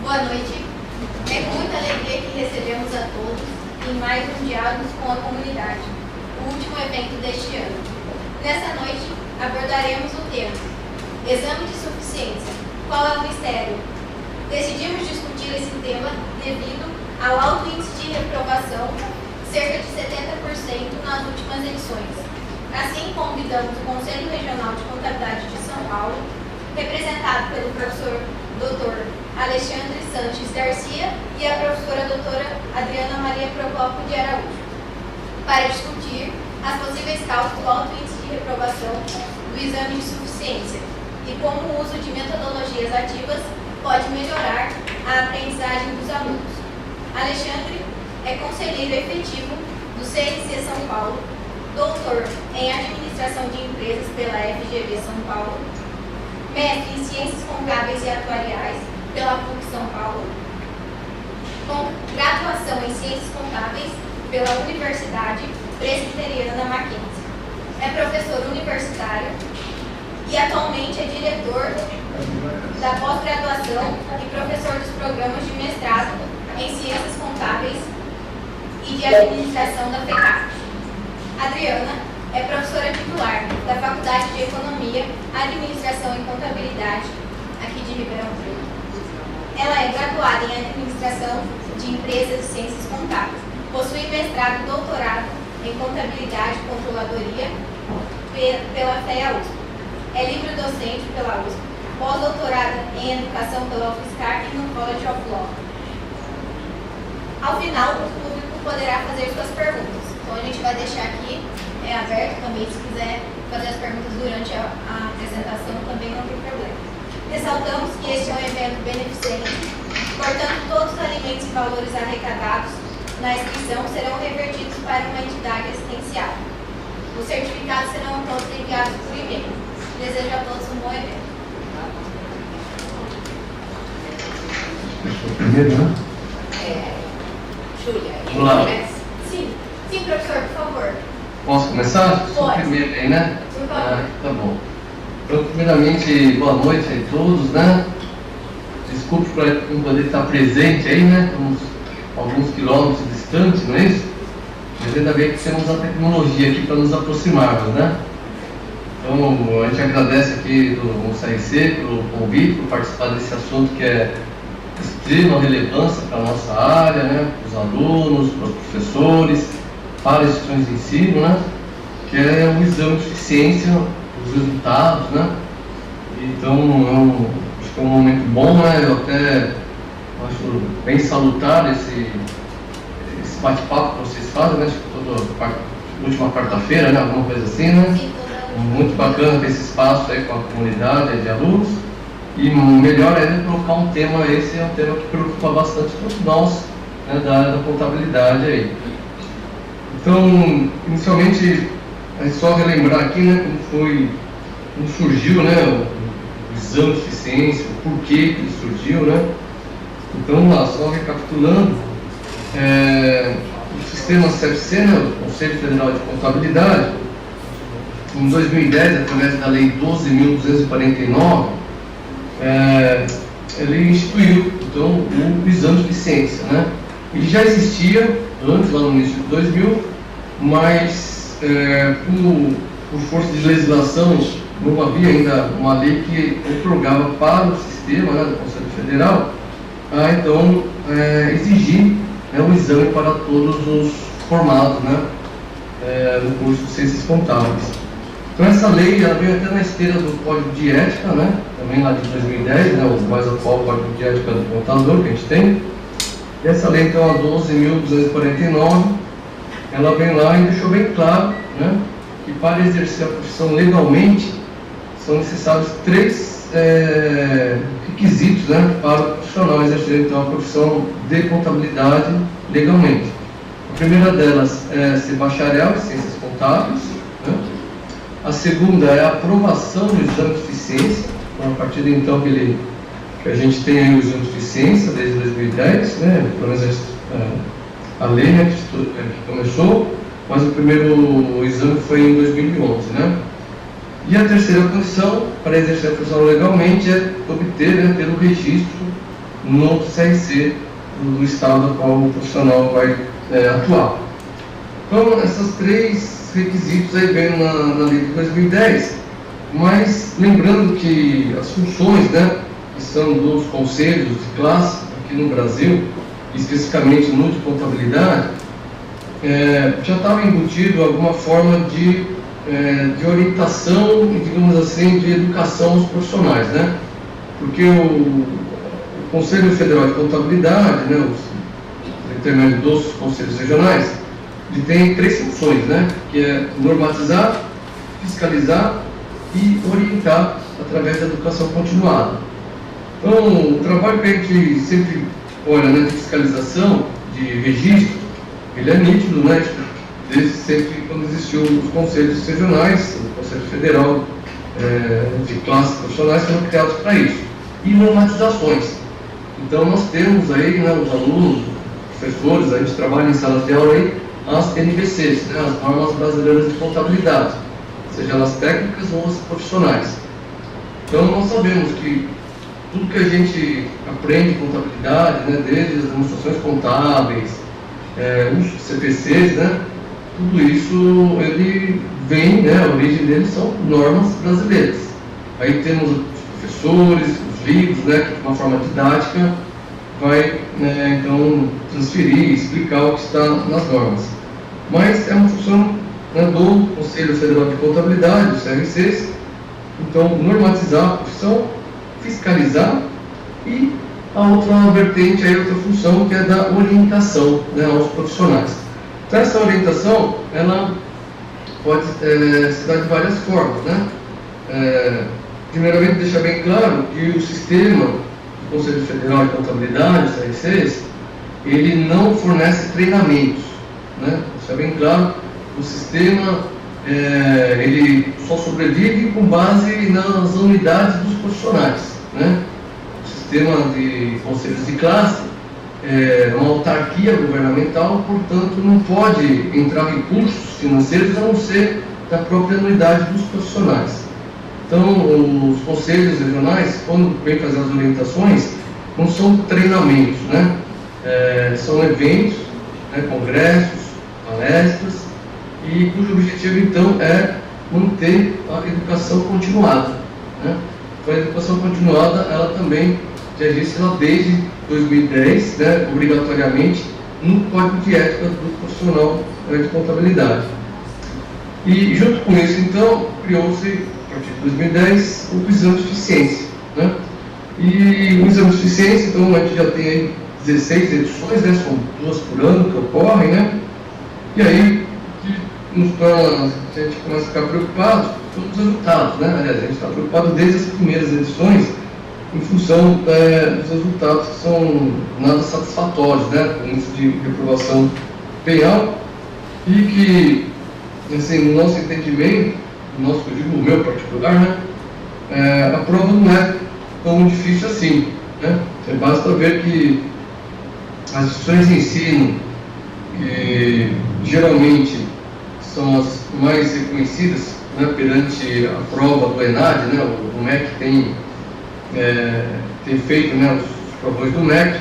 Boa noite. É com muita alegria que recebemos a todos em mais um Diálogos com a Comunidade, o último evento deste ano. Nessa noite, abordaremos o tema Exame de Suficiência. Qual é o mistério? Decidimos discutir esse tema devido ao alto índice de reprovação, cerca de 70% nas últimas edições. Assim, convidamos o Conselho Regional de Contabilidade de São Paulo, representado pelo professor Dr. Alexandre Sanches Garcia e a professora doutora Adriana Maria Procópio de Araújo, para discutir as possíveis causas do alto índice de reprovação do exame de suficiência e como o uso de metodologias ativas pode melhorar a aprendizagem dos alunos. Alexandre é conselheiro efetivo do CNC São Paulo, doutor em Administração de Empresas pela FGV São Paulo, mestre em Ciências Contábeis e Atuariais pela PUC São Paulo, com graduação em Ciências Contábeis pela Universidade Presbiteriana Mackenzie. É professor universitário e atualmente é diretor da pós-graduação e professor dos programas de mestrado em Ciências Contábeis e de Administração da FECAP. Adriana é professora titular da Faculdade de Economia, Administração e Contabilidade, aqui de Ribeirão Preto. Ela é graduada em Administração de Empresas e Ciências Contábeis. Possui mestrado e doutorado em Contabilidade e Controladoria pela FEA USP. É livre-docente pela USP, pós-doutorada em Educação pela UFSCar e no College of Law. Ao final, o público poderá fazer suas perguntas. Então, a gente vai deixar aqui aberto também, se quiser fazer as perguntas durante a apresentação, também não tem problema. Ressaltamos que este é um evento beneficente, portanto, todos os alimentos e valores arrecadados na inscrição serão revertidos para uma entidade assistencial. Os certificados serão todos enviados por e-mail. Desejo a todos um bom evento. Primeiro, né? Júlia, vamos lá. Sim, professor, por favor. Posso começar? Sou o primeiro aí, né? Tá bom. Então, primeiramente, boa noite a todos, né? Desculpe por não poder estar presente aí, né? Estamos alguns quilômetros distantes, não é isso? Mas ainda bem que temos a tecnologia aqui para nos aproximarmos, né? Então, a gente agradece aqui do CRC pelo convite, por participar desse assunto que é de extrema relevância para a nossa área, né? Para os alunos, para os professores, para as instituições de ensino, né? Que é o exame de eficiência, os resultados, né? Então, acho que é um momento bom, né? Eu até acho bem salutar esse bate-papo que vocês fazem, né? Acho que toda última quarta-feira, né? Alguma coisa assim, né? Muito bacana ter esse espaço aí com a comunidade de alunos. E melhor ainda colocar um tema, esse é um tema que preocupa bastante todos nós, né? Da área da contabilidade aí. Então, inicialmente, é só relembrar aqui, né, como surgiu, né, o exame de eficiência, o porquê que ele surgiu, né. Então, vamos lá, só recapitulando, o sistema CFC, né, o Conselho Federal de Contabilidade, em 2010, através da Lei 12.249, ele instituiu, então, o exame de eficiência, né. Ele já existia antes, lá no início de 2000, mas por força de legislação não havia ainda uma lei que otorgava para o sistema, né, do Conselho Federal então exigir, né, o exame para todos os formados, né, no curso de Ciências Contábeis. Então essa lei ela veio até na esteira do Código de Ética, né, também lá de 2010, né, o mais atual Código de Ética do Contador que a gente tem. E essa lei, então, a 12.249, ela vem lá e deixou bem claro, né, que para exercer a profissão legalmente são necessários 3 requisitos, né, para o profissional exercer, então, a profissão de contabilidade legalmente. A primeira delas é ser bacharel em Ciências Contábeis, né? A segunda é a aprovação do exame de eficiência, então, a partir de então que a gente tem aí o exame de eficiência desde 2010, né, pelo menos a lei, né, que começou, mas o primeiro exame foi em 2011, né. E a terceira condição para exercer a profissão legalmente é obter, né, pelo registro no CRC do estado ao qual o profissional vai atuar. Então, esses 3 requisitos aí vêm na lei de 2010, mas lembrando que as funções, né, que são dos conselhos de classe aqui no Brasil, especificamente no de contabilidade, já estava embutido alguma forma de orientação e, digamos assim, de educação aos profissionais, né? Porque o Conselho Federal de Contabilidade, né, o intermédio dos conselhos regionais, ele tem 3 funções, né? Que é normatizar, fiscalizar e orientar através da educação continuada. Então, o trabalho que a gente sempre olha, né, de fiscalização, de registro, ele é nítido, né, desde sempre quando existiu os conselhos regionais, o Conselho Federal de classes profissionais foram criados para isso. E normatizações. Então, nós temos aí, né, os alunos, os professores, a gente trabalha em salas de aula aí, as NBCs, né, as normas brasileiras de contabilidade, seja elas técnicas ou as profissionais. Então, nós sabemos que tudo que a gente aprende em contabilidade, né, desde as demonstrações contábeis, os CPCs, né, tudo isso ele vem, né, a origem deles são normas brasileiras. Aí temos os professores, os livros, né, que de uma forma didática vai, então, transferir, explicar o que está nas normas. Mas é uma função, né, do Conselho Federal de Contabilidade, dos CRCs, então, normatizar a profissão, fiscalizar e a outra vertente, a outra função, que é da orientação, né, aos profissionais. Então, essa orientação, ela pode se dar de várias formas, né? Primeiramente, deixar bem claro que o sistema do Conselho Federal de Contabilidade, os CRCs, ele não fornece treinamentos, né? Deixar bem claro, o sistema ele só sobrevive com base nas unidades dos profissionais, né? O sistema de conselhos de classe é uma autarquia governamental, portanto não pode entrar recursos financeiros a não ser da própria unidade dos profissionais. Então, os conselhos regionais, quando vêm fazer as orientações, não são treinamentos, né? São eventos, né, congressos, palestras, e cujo objetivo, então, é manter a educação continuada, né? Então, a educação continuada, ela também já existe lá desde 2010, né, obrigatoriamente, no Código de Ética do Profissional de Contabilidade. E, junto com isso, então, criou-se, a partir de 2010, o exame de eficiência, né? E o exame de eficiência, então, a gente já tem aí 16 edições, né, são 2 por ano que ocorrem, né? E aí, nos torna, a gente começa a ficar preocupado com os resultados, né? Aliás, a gente está preocupado desde as primeiras edições, em função dos resultados que são nada satisfatórios, né? Com índice de reprovação penal, e que, assim, no nosso entendimento, eu digo o meu particular, né? A prova não é tão difícil assim, né? Basta ver que as instituições de ensino, que geralmente são as mais reconhecidas, né, perante a prova do ENAD, né? O MEC tem feito, né, os provões do MEC,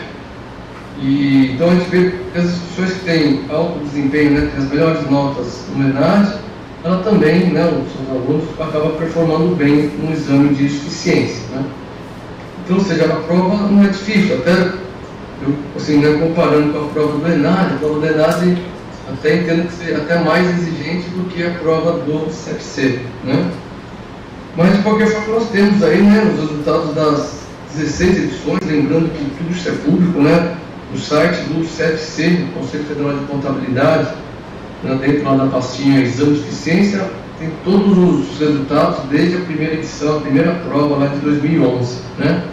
e então a gente vê que as instituições que têm alto desempenho, né, têm as melhores notas no ENAD, ela também, né, os seus alunos acabam performando bem no exame de suficiência, né? Então, ou seja, a prova não é difícil, até eu, assim, né, comparando com a prova do ENAD, a prova do ENAD até entendo que seja até mais exigente do que a prova do CFC, né? Mas, de qualquer forma, nós temos aí, né, os resultados das 16 edições, lembrando que tudo isso é público, né, no site do CFC, do Conselho Federal de Contabilidade, né, dentro lá da pastinha Exame de Eficiência, tem todos os resultados desde a primeira edição, a primeira prova lá de 2011, né?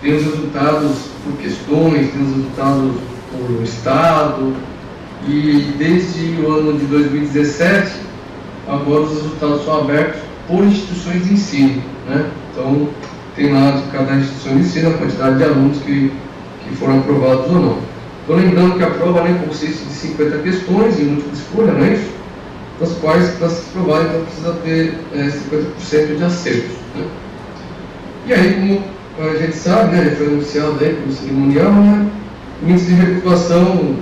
Tem os resultados por questões, tem os resultados por estado, e desde o ano de 2017, agora os resultados são abertos por instituições de ensino, né? Então, tem lá de cada instituição de ensino a quantidade de alunos que foram aprovados ou não. Estou lembrando que a prova, né, consiste de 50 questões em múltipla escolha, não é isso? Das quais, para se provar, então precisa ter 50% de acertos, né? E aí, como a gente sabe, né, foi anunciado aí pelo cerimonial, né, o índice de reprovação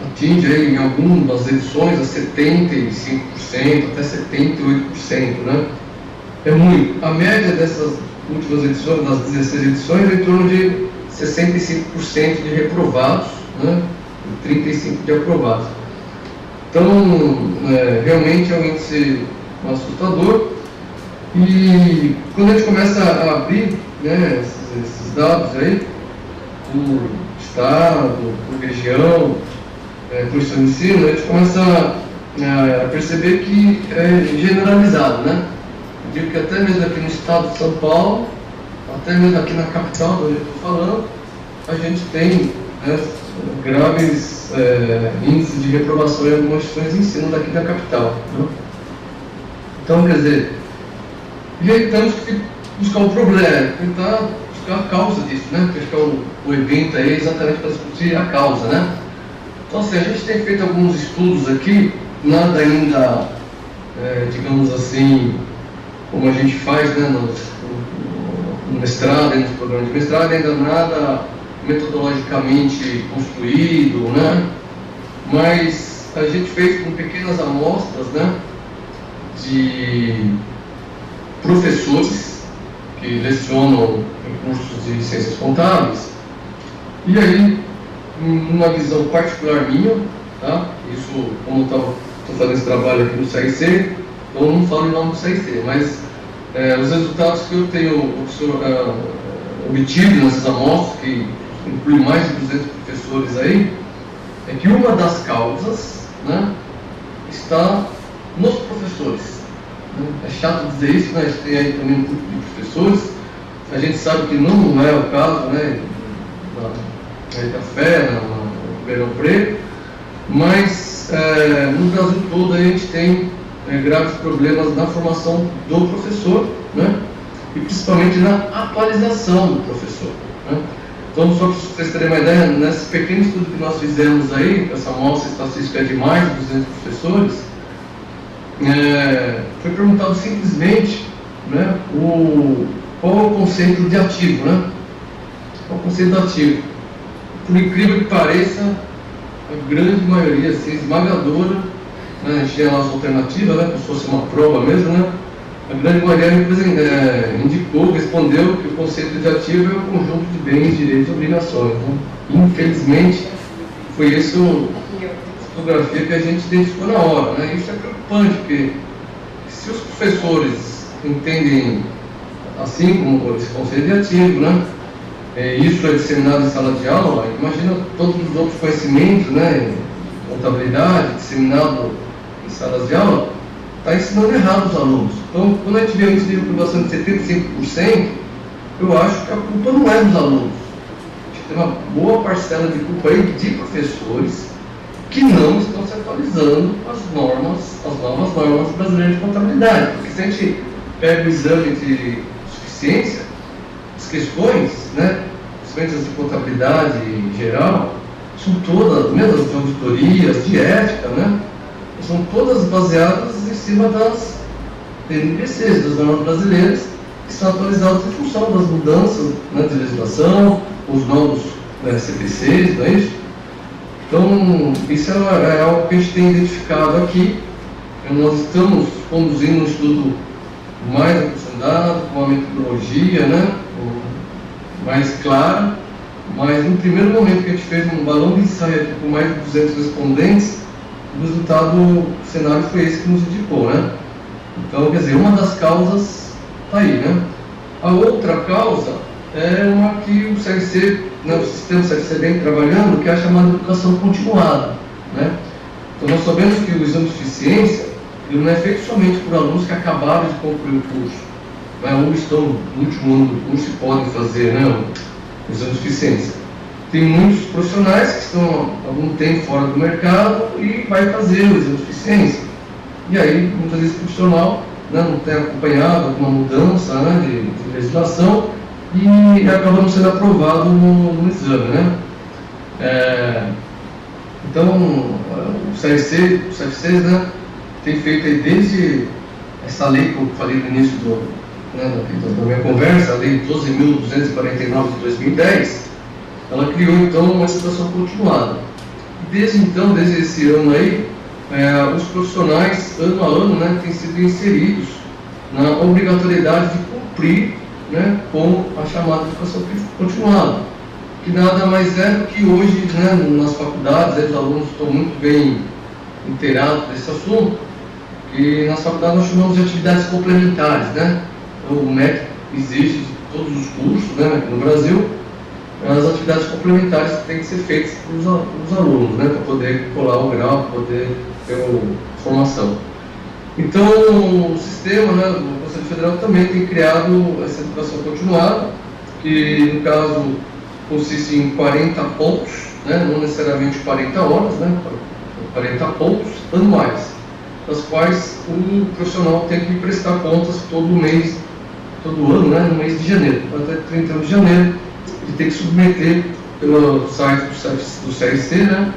atinge aí, em algumas edições a 75%, até 78%, né? É muito. A média dessas últimas edições, das 16 edições, é em torno de 65% de reprovados, né? E 35% de aprovados. Então, realmente é um índice assustador. E quando a gente começa a abrir, né, esses dados aí, por estado, por região, por instituição de ensino, a gente começa a perceber que é generalizado, né? Eu digo que até mesmo aqui no estado de São Paulo, até mesmo aqui na capital, onde eu estou falando, a gente tem graves índices de reprovação em algumas instituições de ensino daqui da capital, né? Então, quer dizer, e aí temos que buscar um problema, tentar buscar a causa disso, né? Porque acho que o evento aí é exatamente para discutir a causa, né? Então, assim, a gente tem feito alguns estudos aqui, nada ainda, digamos assim, como a gente faz, né, no mestrado, nos programas de mestrado, ainda nada metodologicamente construído, né? Mas a gente fez com pequenas amostras, né, de professores que lecionam em cursos de ciências contábeis, e aí, uma visão particular minha, tá? Isso, como estou fazendo esse trabalho aqui no CIC, então eu não falo em nome do CIC, mas os resultados que eu tenho obtido nessas amostras, que inclui mais de 200 professores aí, é que uma das causas, né, está nos professores. É chato dizer isso, mas tem aí também um grupo de professores. A gente sabe que não é o caso, né, na Itafé, no Ribeirão Preto, mas no Brasil todo a gente tem graves problemas na formação do professor, né, e principalmente na atualização do professor, né. Então, só para vocês terem uma ideia, nesse pequeno estudo que nós fizemos aí, essa amostra estatística de mais de 200 professores, foi perguntado simplesmente, né, qual é o conceito de ativo, né? Qual é o conceito de ativo? Por incrível que pareça, a grande maioria, assim, esmagadora, né, a gente tinha lá as alternativas, né, como se fosse uma prova mesmo, né? A grande maioria indicou, respondeu que o conceito de ativo é o conjunto de bens, direitos e obrigações, né? Infelizmente, foi essa fotografia que a gente identificou na hora, né? Isso é preocupante, porque se os professores entendem assim como esse conceito de ativo, né? Isso é disseminado em sala de aula, imagina todos os outros conhecimentos, né? Contabilidade, disseminado em salas de aula, está ensinando errado os alunos. Então, quando a gente vê um índice de reprovação de 75%, eu acho que a culpa não é dos alunos. A gente tem uma boa parcela de culpa aí de professores que não estão se atualizando as novas normas brasileiras de contabilidade. Porque se a gente pega o exame de suficiência, as questões, né, principalmente as de contabilidade em geral, são todas, mesmo as de auditorias, de ética, né, são todas baseadas em cima das NPCs, das normas brasileiras, que são atualizadas em função das mudanças, né, de legislação, os novos CPCs, não é isso? Então, isso é algo que a gente tem identificado aqui. Nós estamos conduzindo um estudo mais aprofundado, com uma metodologia, né, mais clara, mas no primeiro momento que a gente fez um balão de ensaio aqui com mais de 200 respondentes, o resultado, o cenário foi esse que nos indicou, né? Então, quer dizer, uma das causas está aí, né? A outra causa é uma que o CRC, né, o sistema CRC vem trabalhando, que é a chamada educação continuada, né? Então, nós sabemos que o exame de eficiência, ele não é feito somente por alunos que acabaram de concluir o curso, né, ou estão no último ano do curso e podem fazer, né, o exame de eficiência. Tem muitos profissionais que estão há algum tempo fora do mercado e vai fazer o exame de eficiência. E aí, muitas vezes, o profissional, né, não tem acompanhado alguma mudança, né, de legislação e acaba não sendo aprovado no exame, né? Então, o CFCs, né, tem feito aí desde essa lei que eu falei no início do né, da minha conversa, a Lei 12.249 de 2010, ela criou então uma educação continuada. Desde então, desde esse ano aí, os profissionais, ano a ano, né, têm sido inseridos na obrigatoriedade de cumprir, né, com a chamada educação continuada, que nada mais é do que hoje, né, nas faculdades, os alunos estão muito bem inteirados desse assunto, que nas faculdades nós chamamos de atividades complementares, né? Então, o MEC exige de todos os cursos, né, aqui no Brasil, as atividades complementares que têm que ser feitas pelos alunos, né, para poder colar o grau, para poder ter a formação. Então, o sistema, né, do Conselho Federal também tem criado essa educação continuada, que no caso consiste em 40 pontos, né, não necessariamente 40 horas, né, 40 pontos anuais, das quais o profissional tem que prestar contas todo mês, todo ano, né, no mês de janeiro, até 31 de janeiro, ele tem que submeter pelo site do CRC, né,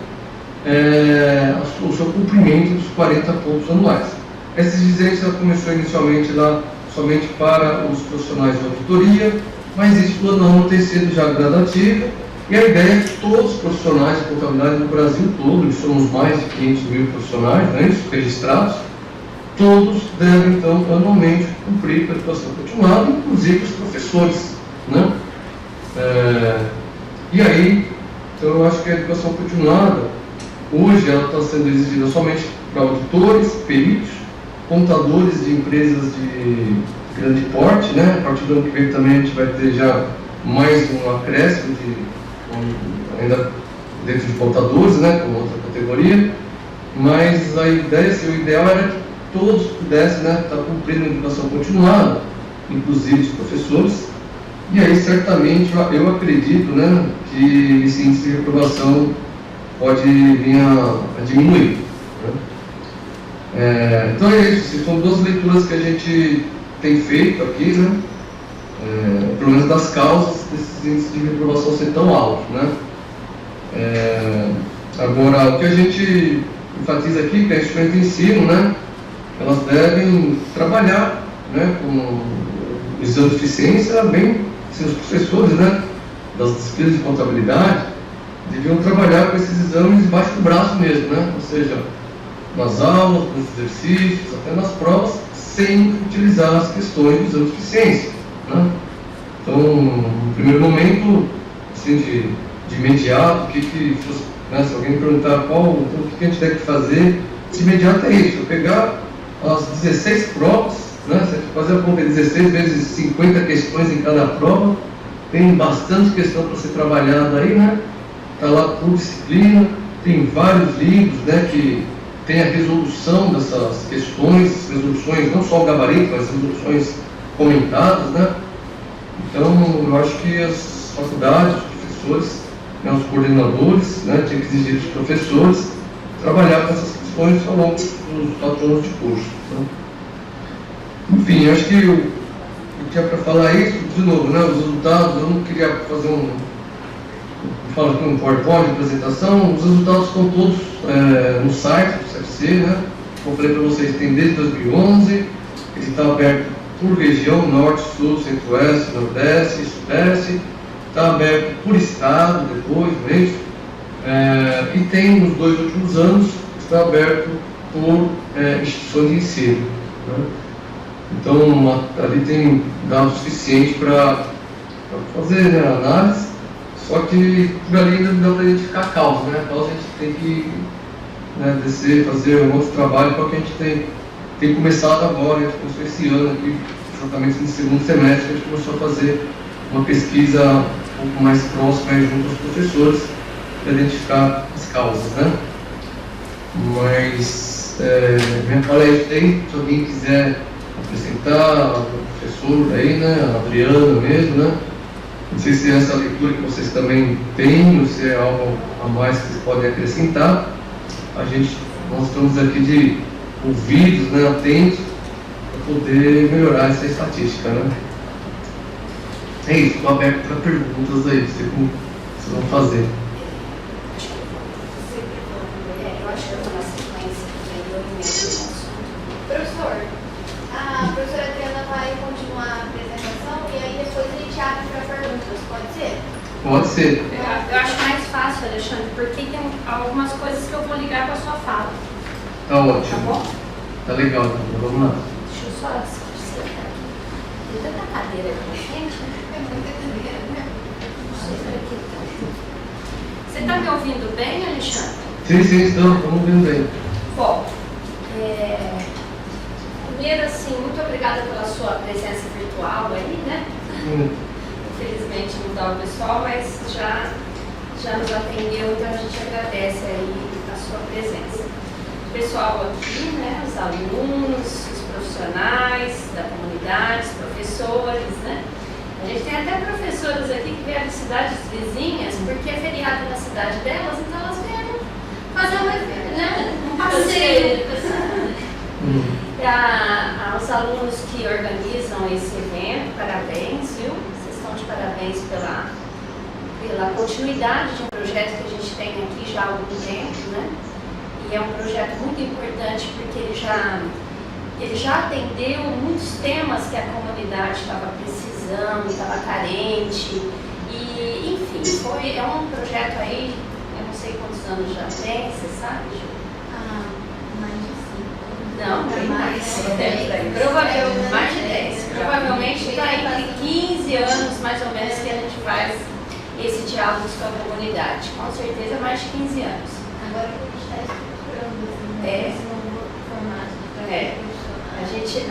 o seu cumprimento dos 40 pontos anuais. Essa exigência começou inicialmente lá somente para os profissionais de auditoria, mas isso no ano tem sido já gradativo, e a ideia é que todos os profissionais de contabilidade no Brasil todo, e somos mais de 500 mil profissionais, né, registrados, todos devem então anualmente cumprir com a educação continuada, inclusive os professores, né? E aí, então eu acho que a educação continuada, hoje ela está sendo exigida somente para auditores, peritos, contadores de empresas de grande porte, né? A partir do ano que vem também a gente vai ter já mais um acréscimo ainda dentro de contadores, né? Com outra categoria, mas a ideia, assim, o ideal era que todos pudessem, né, estar cumprindo a educação continuada, inclusive os professores, e aí certamente eu acredito, né, que esse índice de reprovação pode vir a diminuir, né? Então é isso, são duas leituras que a gente tem feito aqui, né, pelo menos das causas desses índices de reprovação ser tão altos, né. Agora, o que a gente enfatiza aqui, que é a instituição de ensino, né, elas devem trabalhar, né, com o exame de eficiência, bem, assim, os professores, né, das disciplinas de contabilidade deviam trabalhar com esses exames debaixo do braço mesmo, né, ou seja, nas aulas, nos exercícios, até nas provas, sem utilizar as questões do exame de eficiência, né. Então, no primeiro momento, assim, de imediato, né, se alguém perguntar o que a gente deve fazer, de imediato é isso, eu pegar as 16 provas, né, se a gente fazer a conta de 16 vezes 50 questões em cada prova, tem bastante questão para ser trabalhada aí, né, está lá por disciplina, tem vários livros, né, que tem a resolução dessas questões, resoluções, não só o gabarito, mas resoluções comentadas, né. Então, eu acho que as faculdades, os professores, né, os coordenadores, né, tinham que exigir dos professores trabalhar com essas questões ao longo dos 4 anos de curso, né. Enfim, eu acho que eu tinha para falar isso, de novo, né, os resultados, eu não queria fazer um PowerPoint de apresentação, os resultados estão todos no site do CFC, né, como eu falei para vocês, tem desde 2011, ele está aberto por região, Norte, Sul, Centro-Oeste, Nordeste, Sudeste, está aberto por estado depois, mesmo, e tem, nos 2 últimos anos, está aberto por instituições de ensino, né? Então, ali tem dados suficientes para fazer, né, a análise, só que por ali ainda não dá para identificar a causa, né? A causa a gente tem que, né, descer, fazer um outro trabalho, porque a gente tem começado agora, a gente começou esse ano aqui, exatamente no segundo semestre, a gente começou a fazer uma pesquisa um pouco mais próxima junto aos professores para identificar as causas, né? Mas minha palestra aí, se alguém quiser acrescentar, o professor aí, né, a Adriana mesmo, né? Não sei se é essa leitura que vocês também têm, ou se é algo a mais que vocês podem acrescentar. Nós estamos aqui de ouvidos, né, atentos, para poder melhorar essa estatística, né? É isso, estou aberto para perguntas aí, como vocês vão fazer. Eu acho que eu estou na sequência do movimento do assunto. Professor, a professora Adriana vai continuar Pode ser. Eu acho mais fácil, Alexandre, porque tem algumas coisas que eu vou ligar com a sua fala. Tá ótimo. Tá bom? Tá legal, então. Vamos lá. Deixa eu só sentar aqui. Tem tanta cadeira aqui na frente, né? É muita cadeira, né? Não sei por aqui, então. Você está me ouvindo bem, Alexandre? Sim, estamos vendo bem. Bom, primeiro, assim, muito obrigada pela sua presença virtual aí, né? Infelizmente não está o pessoal, mas já nos atendeu, então a gente agradece aí a sua presença. O pessoal aqui, né, os alunos, os profissionais da comunidade, os professores, né? A gente tem até professoras aqui que vieram de cidades vizinhas, porque é feriado na cidade delas, então elas vieram fazer um passeio. Aos alunos que organizam esse evento, parabéns, viu? Vocês estão de parabéns pela continuidade de um projeto que a gente tem aqui já há algum tempo, né? E é um projeto muito importante porque ele já atendeu muitos temas que a comunidade estava precisando, estava carente. E, enfim, é um projeto aí, eu não sei quantos anos já tem, você sabe, Ju? Mais de 5. Não, bem mais. Provavelmente, mais de 10. Provavelmente está entre 15 anos, mais ou menos, que a gente faz esse diálogo com a comunidade. Com certeza, mais de 15 anos. Agora que a gente está estruturando esse novo formato. A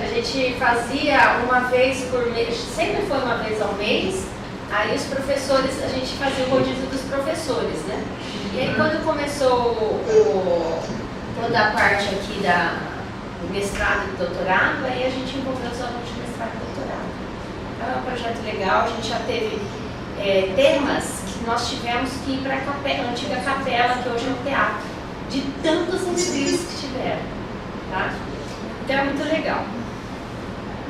gente fazia uma vez por mês, sempre foi uma vez ao mês, aí os professores, a gente fazia o rodízio dos professores, né? E aí quando começou toda a parte aqui do mestrado e do doutorado, aí a gente encontrou os alunos de mestrado e doutorado. Então é um projeto legal, a gente já teve temas que nós tivemos que ir para a antiga capela, que hoje é um teatro, de tantos inscritos que tiveram, tá? Então é muito legal.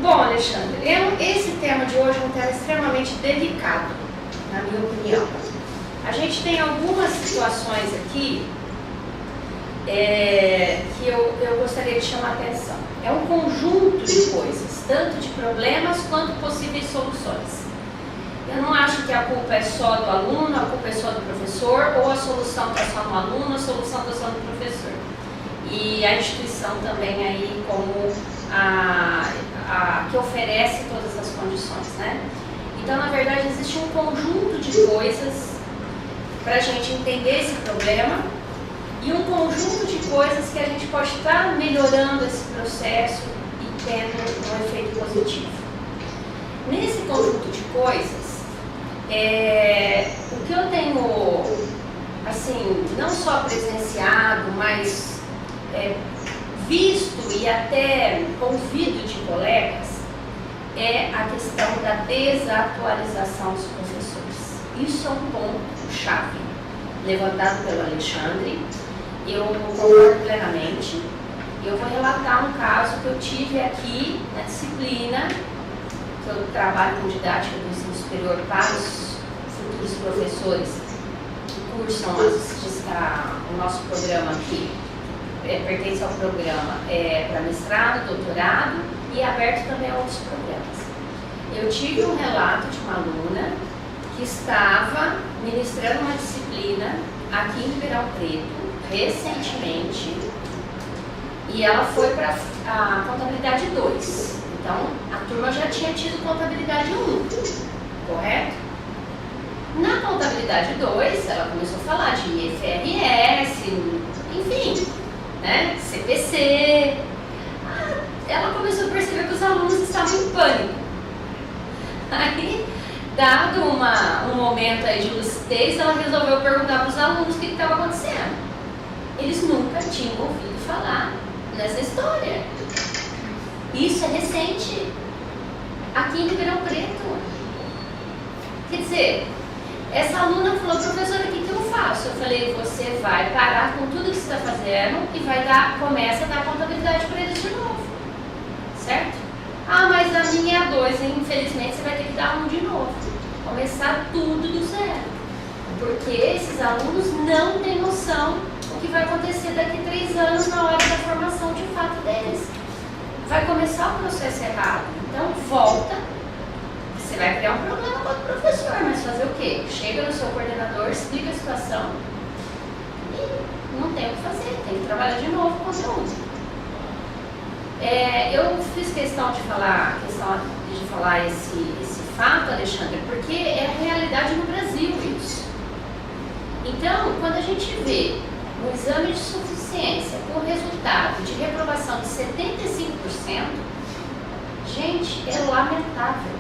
Bom, Alexandre, esse tema de hoje é um tema extremamente delicado, na minha opinião. A gente tem algumas situações aqui que eu gostaria de chamar a atenção. É um conjunto de coisas, tanto de problemas quanto possíveis soluções. Eu não acho que a culpa é só do aluno, a culpa é só do professor, ou a solução está só no aluno, a solução está só no professor. E a instituição também aí como a que oferece todas as condições, né? Então, na verdade, existe um conjunto de coisas para a gente entender esse problema e um conjunto de coisas que a gente pode estar melhorando esse processo e tendo um efeito positivo. Nesse conjunto de coisas, o que eu tenho, assim, não só presenciado, mas visto e até ouvido de colegas, é a questão da desatualização dos professores. Isso é um ponto-chave levantado pelo Alexandre. Eu concordo plenamente. Eu vou relatar um caso que eu tive aqui na disciplina, que eu trabalho com didática do ensino superior para os futuros professores que cursam o nosso programa aqui. Pertence ao programa para mestrado, doutorado e aberto também a outros programas. Eu tive um relato de uma aluna que estava ministrando uma disciplina aqui em Ribeirão Preto, recentemente, e ela foi para a contabilidade 2. Então, a turma já tinha tido contabilidade 1, correto? Na contabilidade 2, ela começou a falar de IFRS, enfim, né? CPC. Ela começou a perceber que os alunos estavam em pânico. Aí, dado um momento aí de lucidez, ela resolveu perguntar para os alunos o que estava acontecendo. Eles nunca tinham ouvido falar nessa história. Isso é recente, aqui em Ribeirão Preto. Quer dizer, essa aluna falou: professora, o que eu faço? Eu falei: você vai parar com tudo que você está fazendo e começa a dar contabilidade para eles de novo, certo? Ah, mas a minha é 2, infelizmente você vai ter que dar 1 de novo. Começar tudo do zero. Porque esses alunos não têm noção do que vai acontecer daqui a 3 anos na hora da formação de fato deles. Vai começar o processo errado. Então, volta. Você vai criar um problema com o professor, mas fazer o quê? quê? Chega no seu coordenador, explica a situação e não tem o que fazer, tem que trabalhar de novo o conteúdo. Eu fiz questão de falar esse fato, Alexandre, porque é a realidade no Brasil isso. Então, quando a gente vê um exame de suficiência com resultado de reprovação de 75%, gente, é lamentável.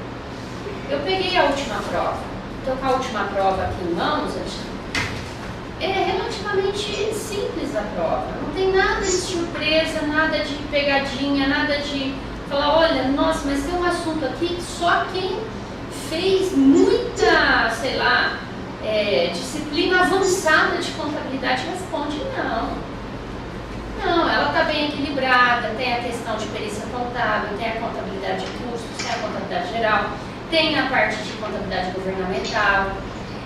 Eu peguei a última prova, estou com a última prova aqui em mãos, é relativamente simples a prova, não tem nada de surpresa, nada de pegadinha, nada de falar, olha, nossa, mas tem um assunto aqui que só quem fez muita, sei lá, disciplina avançada de contabilidade responde não. Não, ela está bem equilibrada, tem a questão de perícia contábil, tem a contabilidade de custos, tem a contabilidade geral, tem a parte de contabilidade governamental.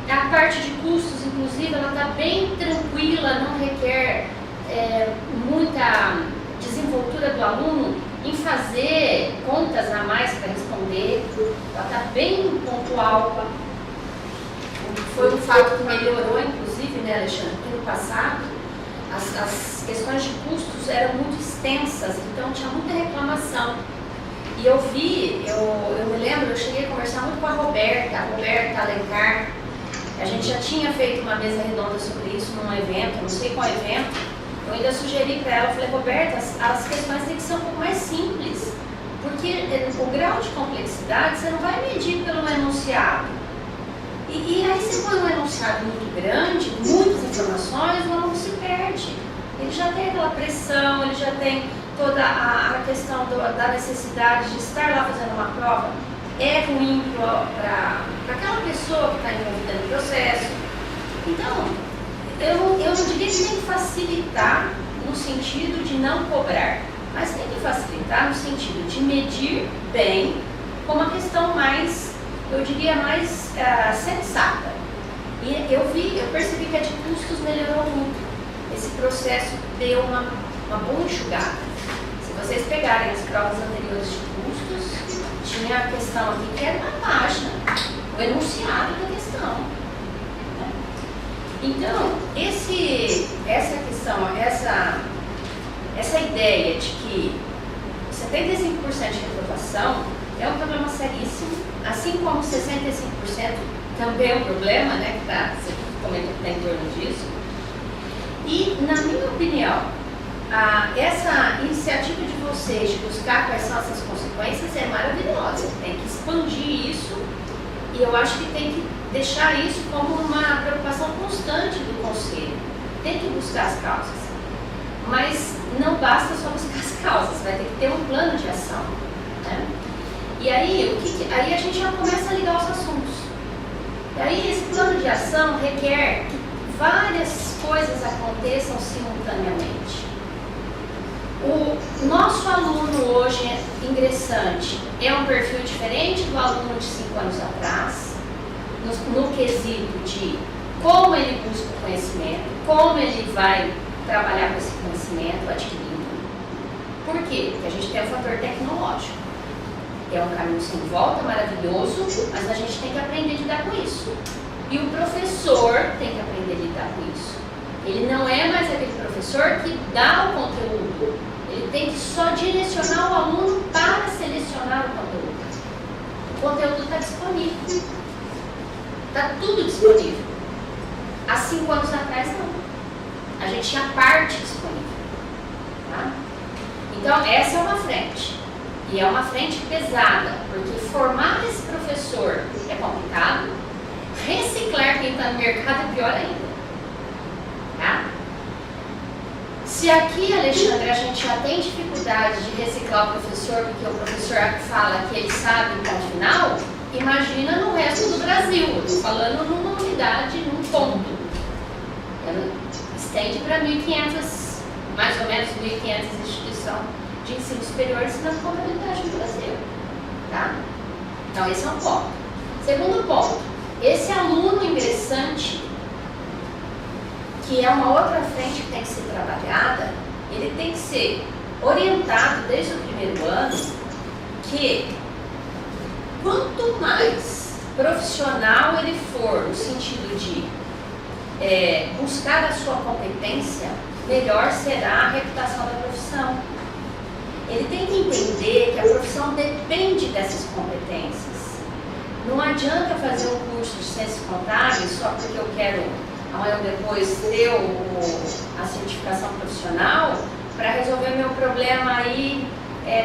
A parte de custos, inclusive, ela está bem tranquila, não requer muita desenvoltura do aluno em fazer contas a mais para responder. Ela está bem pontual. Foi um fato que melhorou, inclusive, né, Alexandre, que no passado as questões de custos eram muito extensas, então tinha muita reclamação. E eu me lembro, eu cheguei a conversar muito com a Roberta Alencar. A gente já tinha feito uma mesa redonda sobre isso num evento, não sei qual evento. Eu ainda sugeri para ela, falei, Roberta, as questões têm que ser um pouco mais simples, porque o grau de complexidade você não vai medir pelo enunciado. E aí você põe um enunciado muito grande, muitas informações, o aluno se perde. Ele já tem aquela pressão, ele já tem toda a questão da necessidade de estar lá fazendo uma prova. É ruim para aquela pessoa que está envolvida no processo. Então, eu não diria que tem que facilitar no sentido de não cobrar, mas tem que facilitar no sentido de medir bem com uma questão mais, eu diria, mais sensata. E eu percebi que a de custos melhorou muito. Esse processo deu uma boa enxugada. Se vocês pegarem as provas anteriores de custos, tinha a questão aqui que era na página, o enunciado da questão. Então, essa questão, essa ideia de que 75% de reprovação é um problema seríssimo, assim como 65% também é um problema, né, você comentou que está em torno disso. E, na minha opinião, essa iniciativa de vocês de buscar quais são essas consequências é maravilhosa. Tem que expandir isso e eu acho que tem que deixar isso como uma preocupação constante do conselho. Tem que buscar as causas. Mas não basta só buscar as causas, vai ter que ter um plano de ação. Né? E aí, aí a gente já começa a ligar os assuntos. E aí esse plano de ação requer que várias coisas aconteçam simultaneamente. O nosso aluno hoje ingressante é um perfil diferente do aluno de 5 anos atrás, no quesito de como ele busca o conhecimento, como ele vai trabalhar com esse conhecimento adquirido. Por quê? Porque a gente tem o fator tecnológico. É um caminho sem volta, maravilhoso, mas a gente tem que aprender a lidar com isso. E o professor tem que aprender a lidar com isso. Ele não é mais aquele professor que dá o conteúdo. Ele tem que só direcionar o aluno para selecionar o conteúdo. O conteúdo está disponível. Está tudo disponível. Há 5 anos atrás, não. A gente tinha parte disponível. Tá? Então, essa é uma frente. E é uma frente pesada, porque formar esse professor é complicado. Reciclar quem está no mercado é pior ainda. Tá? Se aqui, Alexandre, a gente já tem dificuldade de reciclar o professor, porque o professor fala que ele sabe o ponto final, imagina no resto do Brasil. Eu estou falando numa unidade, num ponto. Estende para 1.500, mais ou menos 1.500 instituições de ensino superior ensinando contabilidade no Brasil. Tá? Então, esse é um ponto. Segundo ponto, esse aluno ingressante, que é uma outra frente que tem que ser trabalhada, ele tem que ser orientado desde o primeiro ano que quanto mais profissional ele for, no sentido de buscar a sua competência, melhor será a reputação da profissão. Ele tem que entender que a profissão depende dessas competências. Não adianta fazer um curso de ciências contábeis só porque eu quero, amanhã ou depois, ter a certificação profissional para resolver meu problema aí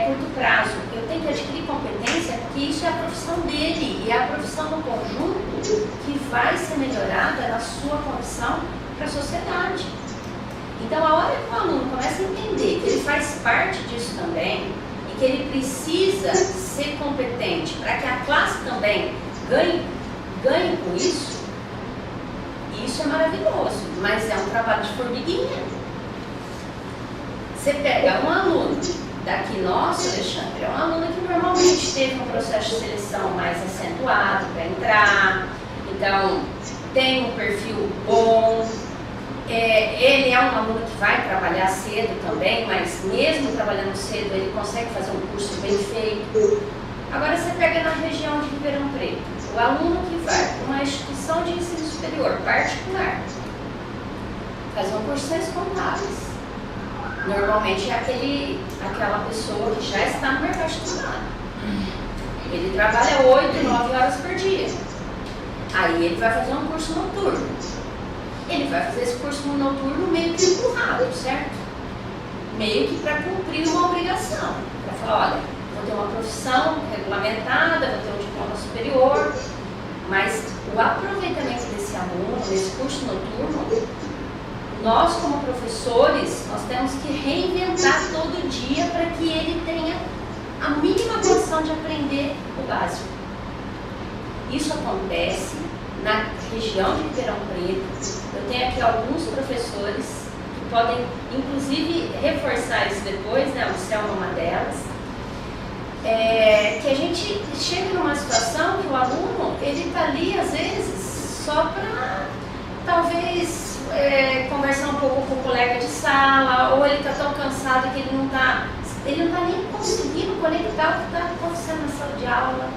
curto prazo. Eu tenho que adquirir competência porque isso é a profissão dele e é a profissão no conjunto que vai ser melhorada na sua condição para a sociedade. Então, a hora que o aluno começa a entender que ele faz parte disso também e que ele precisa ser competente para que a classe também ganhe com isso, isso é maravilhoso, mas é um trabalho de formiguinha. Você pega um aluno daqui nosso, Alexandre, é um aluno que normalmente teve um processo de seleção mais acentuado para entrar, então tem um perfil bom. Ele é um aluno que vai trabalhar cedo também, mas mesmo trabalhando cedo ele consegue fazer um curso bem feito. Agora você pega na região de Ribeirão Preto, o aluno que vai para uma instituição de ensino superior particular, fazer um curso de ciências contábeis, normalmente é aquela pessoa que já está no mercado de trabalho. Ele trabalha 8, 9 horas por dia. Aí ele vai fazer um curso noturno. Ele vai fazer esse curso noturno meio que empurrado, certo? Meio que para cumprir uma obrigação. Para falar, olha, vou ter uma profissão regulamentada, vou ter um diploma superior, mas o aproveitamento desse aluno, desse curso noturno, nós como professores, nós temos que reinventar todo dia para que ele tenha a mínima condição de aprender o básico. Isso acontece na região de Ribeirão Preto. Eu tenho aqui alguns professores que podem, inclusive, reforçar isso depois, né? O Céu é uma delas. Que a gente chega numa situação que o aluno, ele está ali, às vezes, só para, talvez, conversar um pouco com o colega de sala, ou ele está tão cansado que ele não está nem conseguindo conectar o que está acontecendo na sala de aula.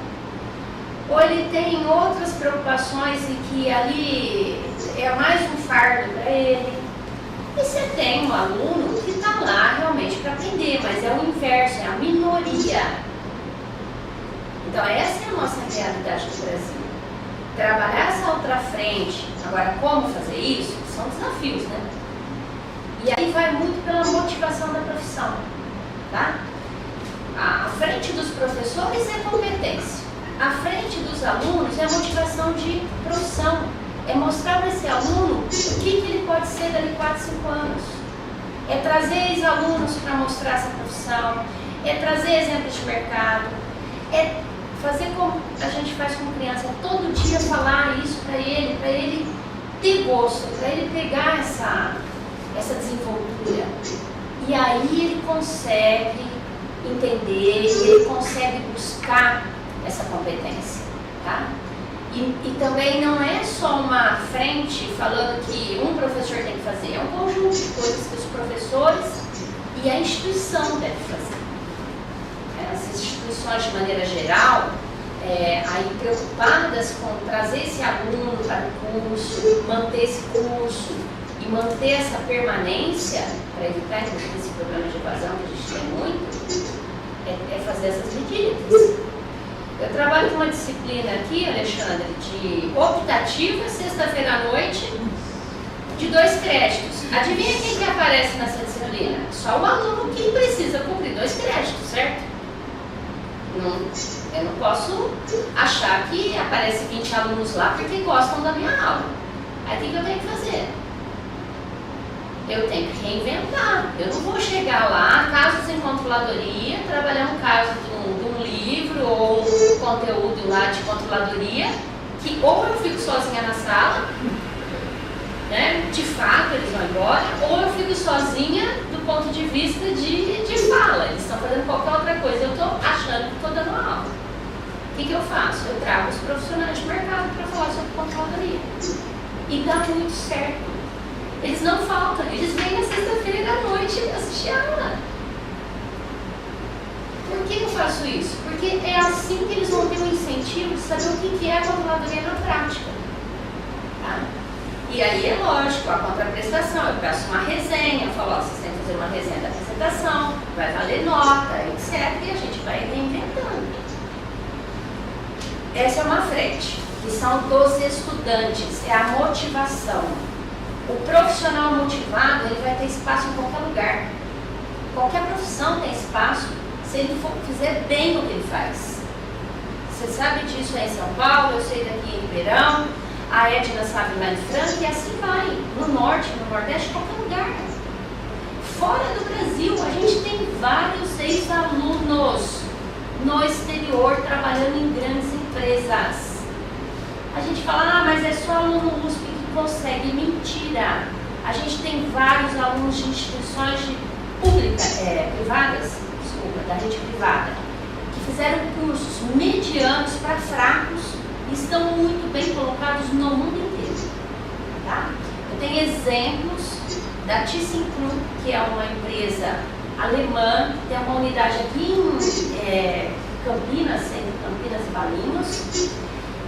Ou ele tem outras preocupações e que ali é mais um fardo para ele. E você tem um aluno que está lá realmente para aprender, mas é o inverso, é a minoria. Então essa é a nossa realidade do Brasil. Trabalhar essa outra frente, agora como fazer isso, são desafios, né? E aí vai muito pela motivação da profissão, tá? A frente dos professores é competência. À frente dos alunos é a motivação de profissão, é mostrar para esse aluno o que ele pode ser daqui 4, 5 anos. É trazer ex-alunos para mostrar essa profissão, é trazer exemplos de mercado, é fazer como a gente faz com criança, todo dia falar isso para ele ter gosto, para ele pegar essa desenvoltura. E aí ele consegue entender, ele consegue buscar essa competência, tá? E também não é só uma frente falando que um professor tem que fazer, é um conjunto de coisas que os professores e a instituição devem fazer. As instituições, de maneira geral, aí preocupadas com trazer esse aluno para o curso, manter esse curso e manter essa permanência, para evitar inclusive esse problema de evasão que a gente tem muito, é fazer essas medidas. Eu trabalho com uma disciplina aqui, Alexandre, de optativa, sexta-feira à noite, de 2 créditos. Adivinha quem que aparece nessa disciplina? Só o aluno que precisa cumprir 2 créditos, certo? Eu não posso achar que aparece 20 alunos lá porque gostam da minha aula. Aí o que eu tenho que fazer? Eu tenho que reinventar. Eu não vou chegar lá, casos em controladoria, trabalhar um caso de um livro ou um conteúdo lá de controladoria, que ou eu fico sozinha na sala, né, de fato eles vão embora, ou eu fico sozinha do ponto de vista de fala. Eles estão fazendo qualquer outra coisa, eu estou achando que estou dando aula. O que eu faço? Eu trago os profissionais de mercado para falar sobre controladoria. E dá muito certo. Eles não faltam, eles vêm na sexta-feira à noite assistir a aula. Por por que eu faço isso? Porque é assim que eles vão ter um incentivo de saber o que é a controladoria na prática. Tá? E aí é lógico, a contraprestação, eu peço uma resenha, eu falo, ó, vocês têm que fazer uma resenha da apresentação, vai valer nota, etc. E a gente vai reinventando. Essa é uma frente, que são dos estudantes, é a motivação. O profissional motivado, ele vai ter espaço em qualquer lugar. Qualquer profissão tem espaço se ele fizer bem o que ele faz. Você sabe disso aí em São Paulo, eu sei daqui em Ribeirão, a Edna sabe lá em Franca, e assim vai. No norte, no nordeste, qualquer lugar. Fora do Brasil, a gente tem vários ex-alunos no exterior trabalhando em grandes empresas. A gente fala, mas é só aluno USP que consegue. Mentira! A gente tem vários alunos de instituições privadas, da rede privada, que fizeram cursos medianos para fracos e estão muito bem colocados no mundo inteiro. Tá? Eu tenho exemplos da ThyssenKrupp, que é uma empresa alemã, que tem uma unidade aqui em Campinas, entre Campinas e Valinhos.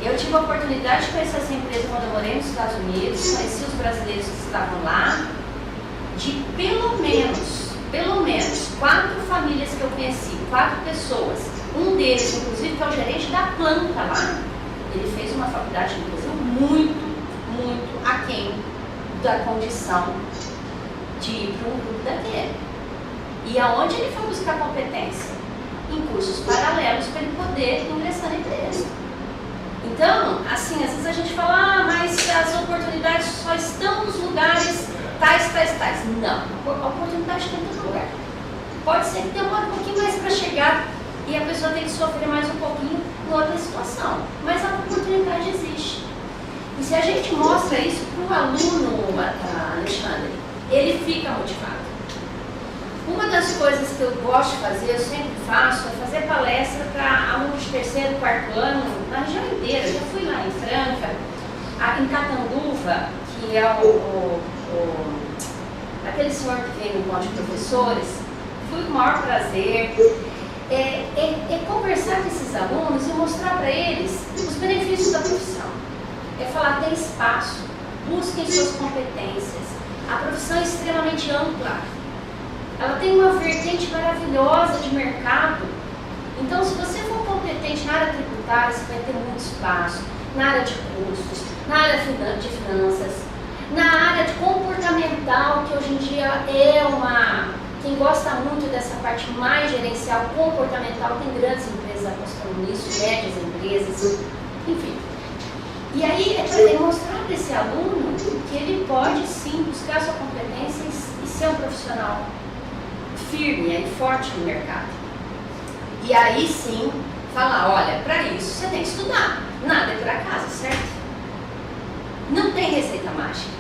Eu tive a oportunidade de conhecer essa empresa quando eu morei nos Estados Unidos, conheci os brasileiros que estavam lá, de pelo menos 4 famílias que eu conheci, 4 pessoas. Um deles, inclusive, que é o gerente da planta lá, ele fez uma faculdade no Brasil muito aquém da condição de ir para um grupo daquele. E aonde ele foi buscar competência? Em cursos paralelos para ele poder ingressar na empresa. Então, assim, às vezes a gente fala, mas as oportunidades só estão nos lugares tais. Não, a oportunidade tem em todo lugar. Pode ser que demore um pouquinho mais para chegar e a pessoa tem que sofrer mais um pouquinho em outra situação, mas a oportunidade existe. E se a gente mostra isso para o aluno, Alexandre, ele fica motivado. Uma das coisas que eu gosto de fazer, eu sempre faço, é fazer palestra para alunos de 3º, 4º ano, na região inteira. Eu já fui lá em Franca, em Catanduva, que é aquele senhor que veio no encontro de professores, fui com o maior prazer. É conversar com esses alunos e mostrar para eles os benefícios da profissão. É falar, tem espaço, busquem suas competências. A profissão é extremamente ampla. Ela tem uma vertente maravilhosa de mercado. Então, se você for competente na área tributária, você vai ter muito espaço. Na área de custos, na área de finanças, na área de comportamental, que hoje em dia é quem gosta muito dessa parte mais gerencial, comportamental, tem grandes empresas apostando nisso, médias empresas, enfim. E aí é para demonstrar para esse aluno que ele pode sim buscar sua competência e ser um profissional firme e forte no mercado. E aí sim, falar, olha, para isso você tem que estudar, nada é por acaso, certo? Não tem receita mágica.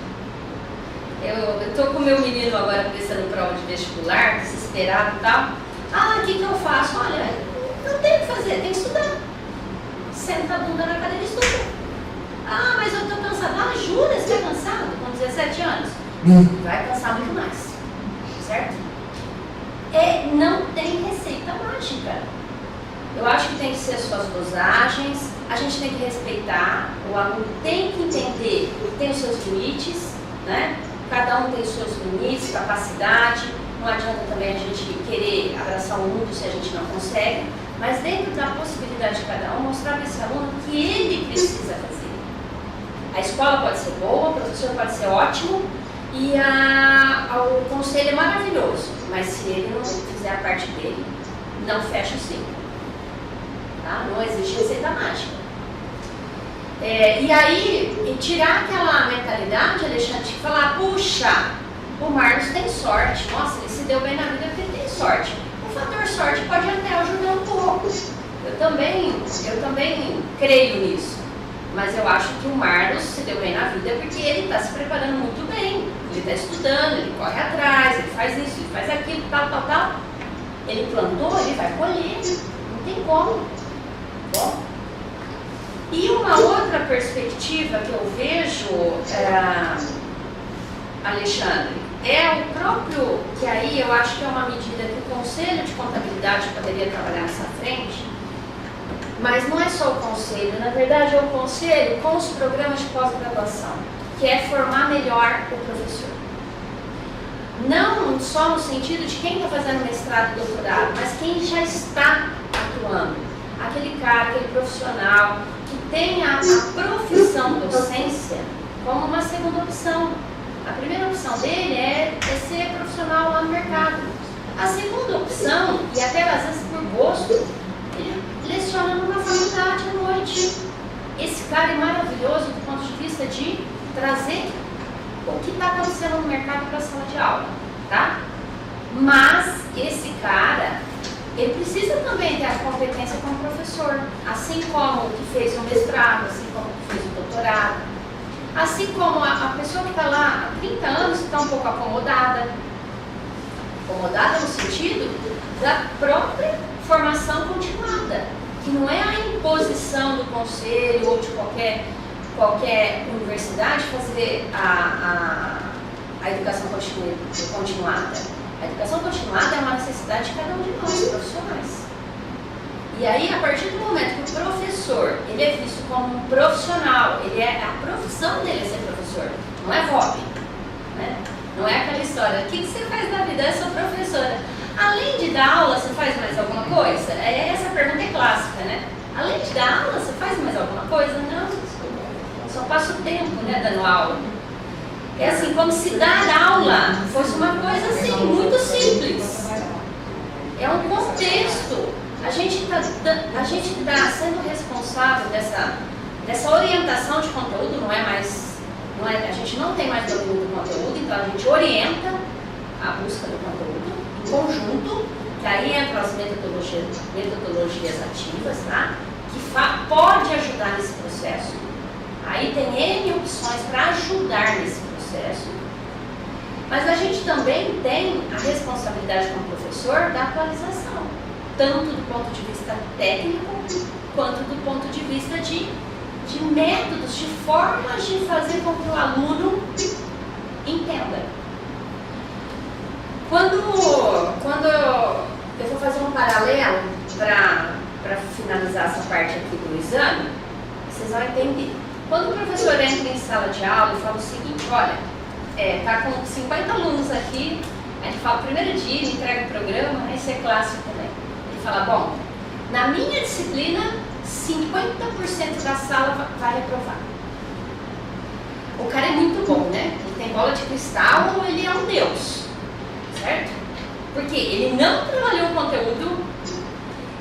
Eu estou com o meu menino agora prestando prova de vestibular, desesperado e tal. O que eu faço? Olha, não tem o que fazer, tem que estudar. Senta a bunda na cadeira e estuda. Mas eu estou cansado. Jura, você está cansado com 17 anos? Vai cansar muito mais, certo? Não tem receita mágica. Eu acho que tem que ser as suas dosagens, a gente tem que respeitar, o aluno tem que entender que tem os seus limites, né? Cada um tem os seus limites, capacidade, não adianta também a gente querer abraçar o mundo se a gente não consegue, mas dentro da possibilidade de cada um, mostrar para esse aluno que ele precisa fazer. A escola pode ser boa, o professor pode ser ótimo e o conselho é maravilhoso, mas se ele não fizer a parte dele, não fecha o ciclo. Tá? Não existe receita mágica. E aí, tirar aquela mentalidade, Alexandre, de falar, puxa, o Marlos tem sorte, nossa, ele se deu bem na vida porque ele tem sorte. O fator sorte pode até ajudar um pouco. Eu também creio nisso. Mas eu acho que o Marlos se deu bem na vida porque ele está se preparando muito bem. Ele está estudando, ele corre atrás, ele faz isso, ele faz aquilo, tal. Ele plantou, ele vai colher. Não tem como. Bom. E uma outra perspectiva que eu vejo, Alexandre, é o próprio, que aí eu acho que é uma medida que o Conselho de Contabilidade poderia trabalhar nessa frente, mas não é só o Conselho, na verdade é o Conselho com os programas de pós-graduação, que é formar melhor o professor. Não só no sentido de quem está fazendo mestrado e doutorado, mas quem já está atuando. Aquele cara, aquele profissional que tem a profissão docência como uma segunda opção. A primeira opção dele é ser profissional lá no mercado. A segunda opção, e até às vezes por gosto, ele leciona numa faculdade à noite. Esse cara é maravilhoso do ponto de vista de trazer o que está acontecendo no mercado para a sala de aula, tá? Mas esse cara, ele precisa também ter a competência como professor, assim como o que fez o mestrado, assim como o que fez o doutorado, assim como a pessoa que está lá há 30 anos está um pouco acomodada no sentido da própria formação continuada, que não é a imposição do conselho ou de qualquer universidade fazer a educação continuada. A educação continuada é uma necessidade de cada um de nós, profissionais. E aí, a partir do momento que o professor ele é visto como um profissional, a profissão dele é ser professor, não é hobby, né? Não é aquela história, o que você faz na vida? Eu sou professora. Além de dar aula, você faz mais alguma coisa? Essa pergunta é clássica, né? Além de dar aula, você faz mais alguma coisa? Não, só passo o tempo, né, dando aula. É assim, como se dar aula fosse uma coisa assim, muito simples. É um contexto. A gente está sendo responsável dessa orientação de conteúdo, a gente não tem mais domínio do conteúdo, então a gente orienta a busca do conteúdo em conjunto, que aí entram as metodologias ativas, tá? Que pode ajudar nesse processo. Aí tem N opções para ajudar nesse processo. Mas a gente também tem a responsabilidade como professor da atualização, tanto do ponto de vista técnico, quanto do ponto de vista de métodos, de formas de fazer com que o aluno entenda. Quando eu vou fazer um paralelo para finalizar essa parte aqui do exame, vocês vão entender. Quando o professor entra em sala de aula e fala o seguinte, olha, tá com 50 alunos aqui, a gente fala o primeiro dia, ele entrega o programa, isso é clássico também. Ele fala, bom, na minha disciplina, 50% da sala vai reprovar. O cara é muito bom, né? Ele tem bola de cristal ou ele é um deus, certo? Porque ele não trabalhou o conteúdo,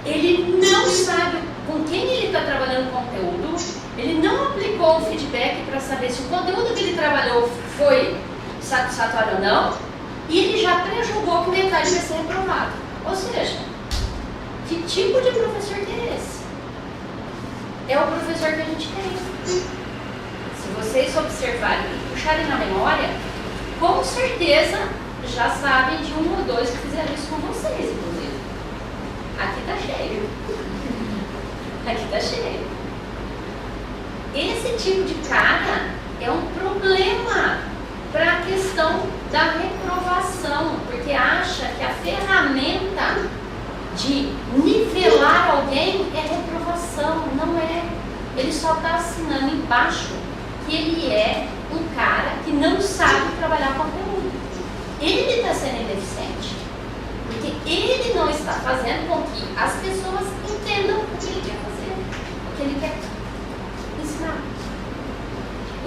ele não sabe com quem ele está trabalhando o conteúdo, ele não aplicou o feedback para saber se o conteúdo que ele trabalhou foi satisfatório ou não, e ele já pré-julgou que metade vai ser reprovado. Ou seja, que tipo de professor que é esse? É o professor que a gente tem. Se vocês observarem e puxarem na memória, com certeza já sabem de um ou dois que fizeram isso com vocês, inclusive. Aqui tá cheio. Aqui tá cheio. Esse tipo de cara é um problema para a questão da reprovação, porque acha que a ferramenta de nivelar alguém é reprovação. Não é. Ele só está assinando embaixo que ele é um cara que não sabe trabalhar conteúdo. Ele está sendo ineficiente, porque ele não está fazendo com que as pessoas entendam o que ele quer fazer, o que ele quer ensinar.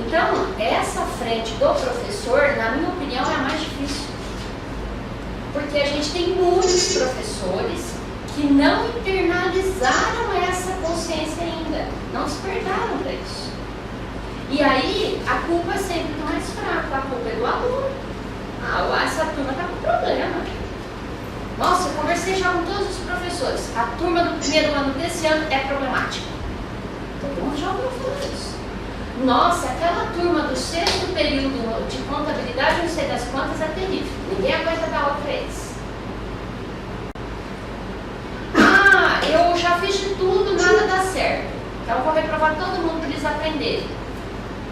Então, essa frente do professor, na minha opinião, é a mais difícil. Porque a gente tem muitos professores que não internalizaram essa consciência ainda, não despertaram para isso. E aí, a culpa é sempre do mais fraco, a culpa é do aluno. Essa turma está com problema. Nossa, eu conversei já com todos os professores. A turma do primeiro ano desse ano é problemática. Todo mundo já ouviu falar isso. Nossa, aquela turma do sexto período de contabilidade, não sei das quantas, é terrível. Ninguém aguenta dar aula para eles. Eu já fiz de tudo, nada dá certo. Então vou reprovar todo mundo para eles aprenderem.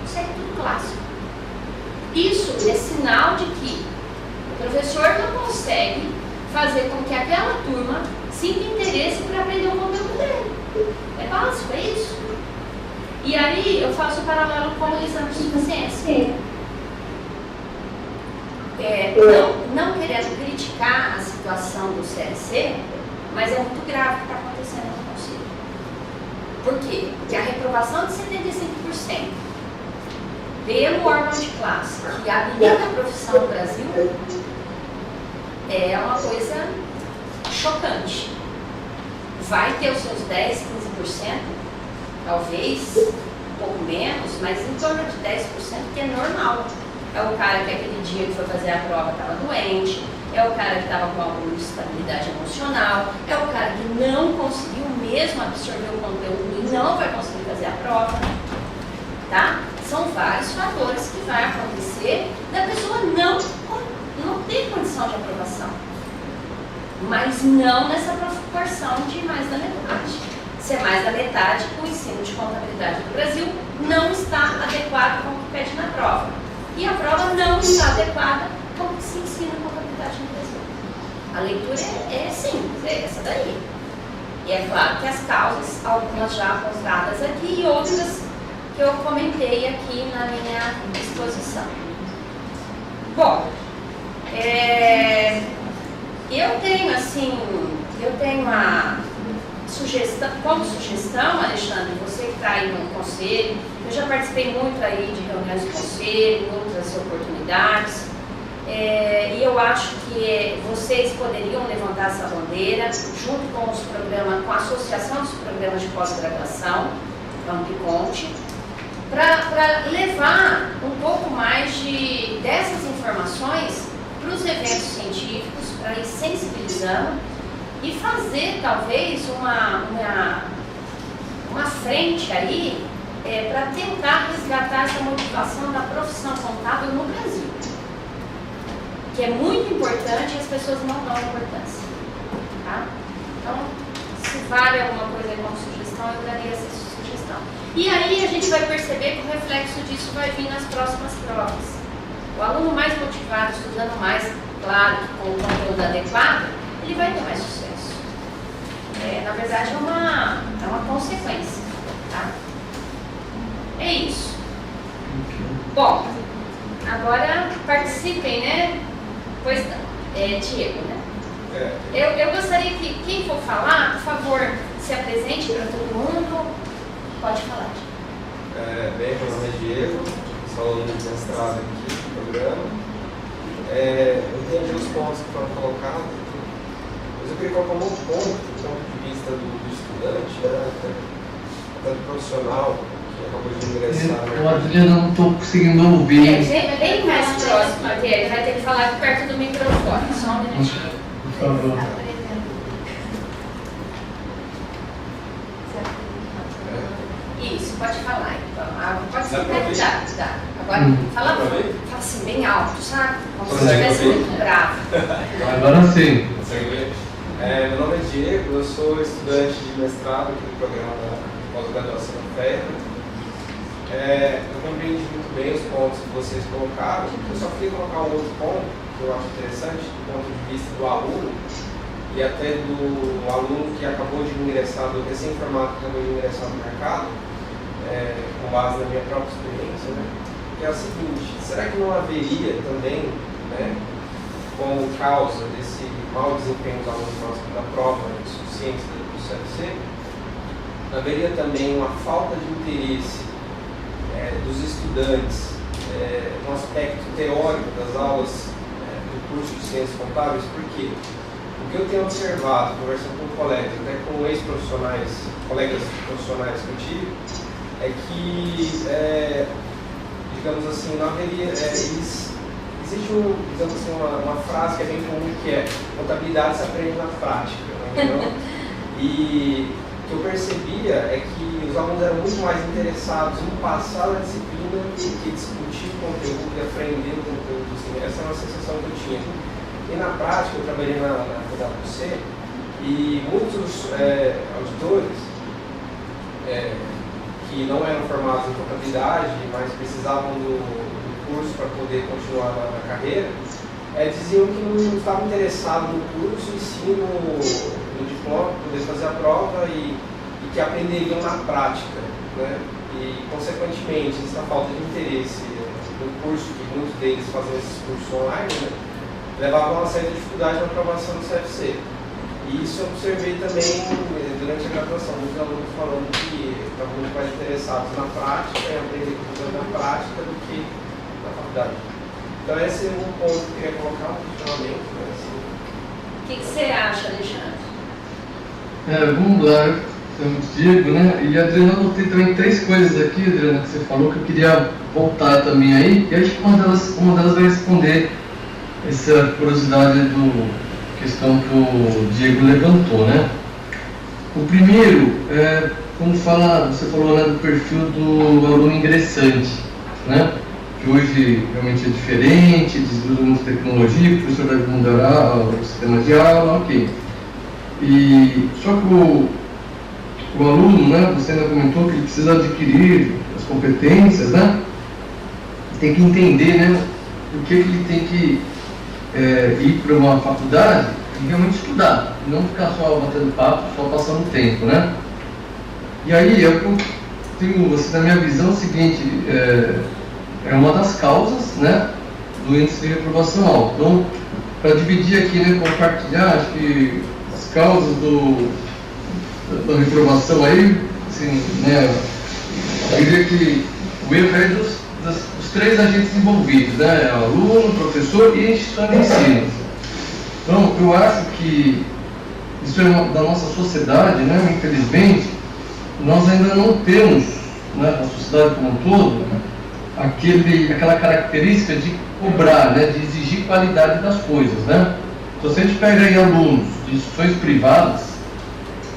Isso é tudo clássico. Isso é sinal de que professor não consegue fazer com que aquela turma sinta interesse para aprender o conteúdo dele. É básico, é isso. E aí eu faço o paralelo com o exame de suficiência. Não querendo criticar a situação do CLC, mas é muito grave o que está acontecendo no Conselho. Por quê? Porque a reprovação de 75% pelo órgão de classe que habilita a profissão no Brasil é uma coisa chocante. Vai ter os seus 10, 15%, talvez um pouco menos, mas em torno de 10%, que é normal. É o cara que aquele dia que foi fazer a prova estava doente, é o cara que estava com alguma instabilidade emocional, é o cara que não conseguiu mesmo absorver o conteúdo e não vai conseguir fazer a prova, tá? São vários fatores que vai acontecer da pessoa não ter condição de aprovação, mas não nessa proporção de mais da metade. Se é mais da metade, o ensino de contabilidade do Brasil não está adequado com o que pede na prova. E a prova não está adequada com o que se ensina contabilidade no Brasil. A leitura é simples, é essa daí. E é claro que as causas, algumas já apontadas aqui e outras que eu comentei aqui na minha exposição. Bom, eu tenho uma sugestão, como sugestão, Alexandre, você que está aí no conselho, eu já participei muito aí de reuniões do conselho, em outras oportunidades, e eu acho que vocês poderiam levantar essa bandeira junto com os programas, com a Associação dos Programas de Pós-Graduação, a Ampliconte, para levar um pouco mais dessas informações para os eventos científicos, para ir sensibilizando e fazer talvez uma frente aí para tentar resgatar essa motivação da profissão contábil no Brasil, que é muito importante e as pessoas não dão importância, tá? Então, se vale alguma coisa aí como sugestão, eu daria essa sugestão. E aí a gente vai perceber que o reflexo disso vai vir nas próximas provas. O aluno mais motivado, estudando mais, claro, com o conteúdo adequado, ele vai ter mais sucesso. Na verdade, é uma consequência, tá? É isso. Bom, agora participem, né? Pois não. Diego, né? Eu gostaria que quem for falar, por favor, se apresente para todo mundo. Pode falar. Bem, meu nome é Diego, sou aluno de mestrado aqui no programa. Eu entendi os pontos que foram colocados, mas eu queria colocar um outro ponto, do ponto de vista do estudante, até do profissional que acabou de ingressar. Eu, Adriano, não estou conseguindo ouvir. Bem mais próximo, ele vai ter que falar perto do microfone, só um minutinho. Por favor. Isso, pode falar então. Pode se candidatar. Agora, fala assim, bem alto, sabe? Como se estivesse muito bravo. Agora sim. Consegue ver? Meu nome é Diego, eu sou estudante de mestrado aqui no programa da pós-graduação da FEA. Eu compreendi muito bem os pontos que vocês colocaram. Eu só queria colocar um outro ponto que eu acho interessante, do ponto de vista do aluno e até do aluno que acabou de ingressar, do recém-formado que acabou de ingressar no mercado, com base na minha própria experiência, né? Que é o seguinte: será que não haveria também, né, como causa desse mau desempenho dos alunos na prova de suficiência do CLC, haveria também uma falta de interesse dos estudantes no aspecto teórico das aulas do curso de Ciências Contábeis? Por quê? O que eu tenho observado, conversando com colegas, até com ex-profissionais, colegas profissionais que eu tive, é que, digamos assim, não haveria, existe digamos assim, uma frase que é bem comum, que é: contabilidade se aprende na prática, entendeu? E o que eu percebia é que os alunos eram muito mais interessados em passar na disciplina que discutir o conteúdo e aprender o conteúdo. Assim, essa é uma sensação que eu tinha. E na prática, eu trabalhei na PwC e muitos auditores que não eram formados em contabilidade, mas precisavam do curso para poder continuar na carreira, diziam que não estavam interessados no curso e sim no diploma, poder fazer a prova e que aprenderiam na prática, né? E, consequentemente, essa falta de interesse no curso, que muitos deles faziam esses cursos online, né, levava a uma certa dificuldade na aprovação do CFC. E isso eu observei também durante a graduação, muitos alunos falando que estavam muito mais interessados na prática e aprender na prática do que na faculdade. Então esse é um ponto que eu queria colocar, um questionamento. Né, assim. O que você acha, Alexandre? Vamos lá, estamos Diego, né? E Adriana, eu notei também 3 coisas aqui, Adriana, que você falou que eu queria voltar também aí, e acho que uma delas vai responder essa curiosidade questão que o Diego levantou, né? O primeiro como você falou, né, do perfil do aluno ingressante, né? Que hoje realmente é diferente, desenvolve muita tecnologia, o professor deve mudar o sistema de aula, ok. Só que o aluno, né, você ainda comentou que ele precisa adquirir as competências, né? Tem que entender, né, por que ele tem que ir para uma faculdade e realmente estudar, e não ficar só batendo papo, só passando tempo, né? E aí, eu tenho, assim, na minha visão, o seguinte, é uma das causas, né, do índice de reprovação alto. Então, para dividir aqui, né, compartilhar, acho que as causas da reprovação aí, assim, né, eu diria que o erro é dos 3 agentes envolvidos, né, aluno, professor e instituição de ensino. Então, eu acho que isso é da nossa sociedade, né, infelizmente, nós ainda não temos, né, na sociedade como um todo, aquela característica de cobrar, né, de exigir qualidade das coisas, né? Então, se a gente pega aí alunos de instituições privadas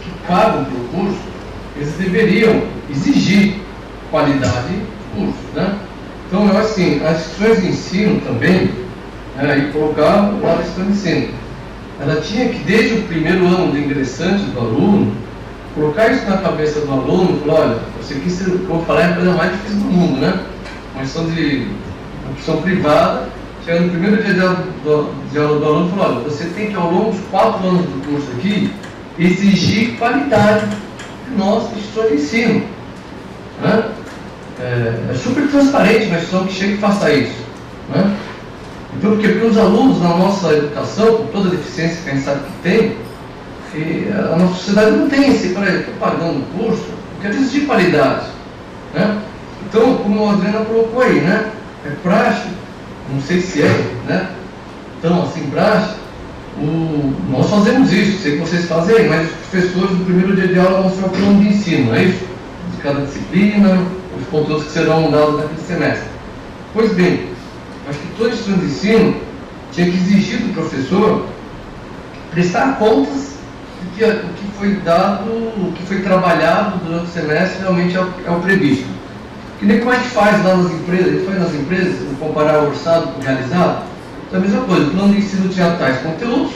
que pagam pelo curso, eles deveriam exigir qualidade do curso, né? Então, eu acho assim, as instituições de ensino também, e colocar o lado da instituição de ensino, ela tinha que, desde o primeiro ano do ingressante do aluno, colocar isso na cabeça do aluno e falar, olha, isso aqui, que eu vou falar, é a coisa mais difícil do mundo, né? Uma instituição privada, chega no primeiro dia de aula do aluno e fala, olha, você tem que, ao longo dos 4 anos do curso aqui, exigir qualidade de nossa instituição de ensino, né? É super transparente uma instituição que chega e faça isso, né? Então, porque os alunos na nossa educação, com toda a deficiência que a gente sabe que tem, a nossa sociedade não tem esse, eu estou pagando o curso, eu quero exigir qualidade, né? Então, como a Adriana colocou aí, né? É prático, não sei se né? Então, assim, prático, nós fazemos isso, sei que vocês fazem, mas os professores no primeiro dia de aula vão ser o plano de ensino, não é isso? De cada disciplina, os conteúdos que serão dados naquele semestre. Pois bem, acho que toda instituição de ensino tinha que exigir do professor prestar contas de que o que foi dado, o que foi trabalhado durante o semestre realmente é o previsto. Que nem como a gente faz lá nas empresas, a gente faz nas empresas, comparar o orçado com o realizado, é a mesma coisa, o plano de ensino tinha tais conteúdos,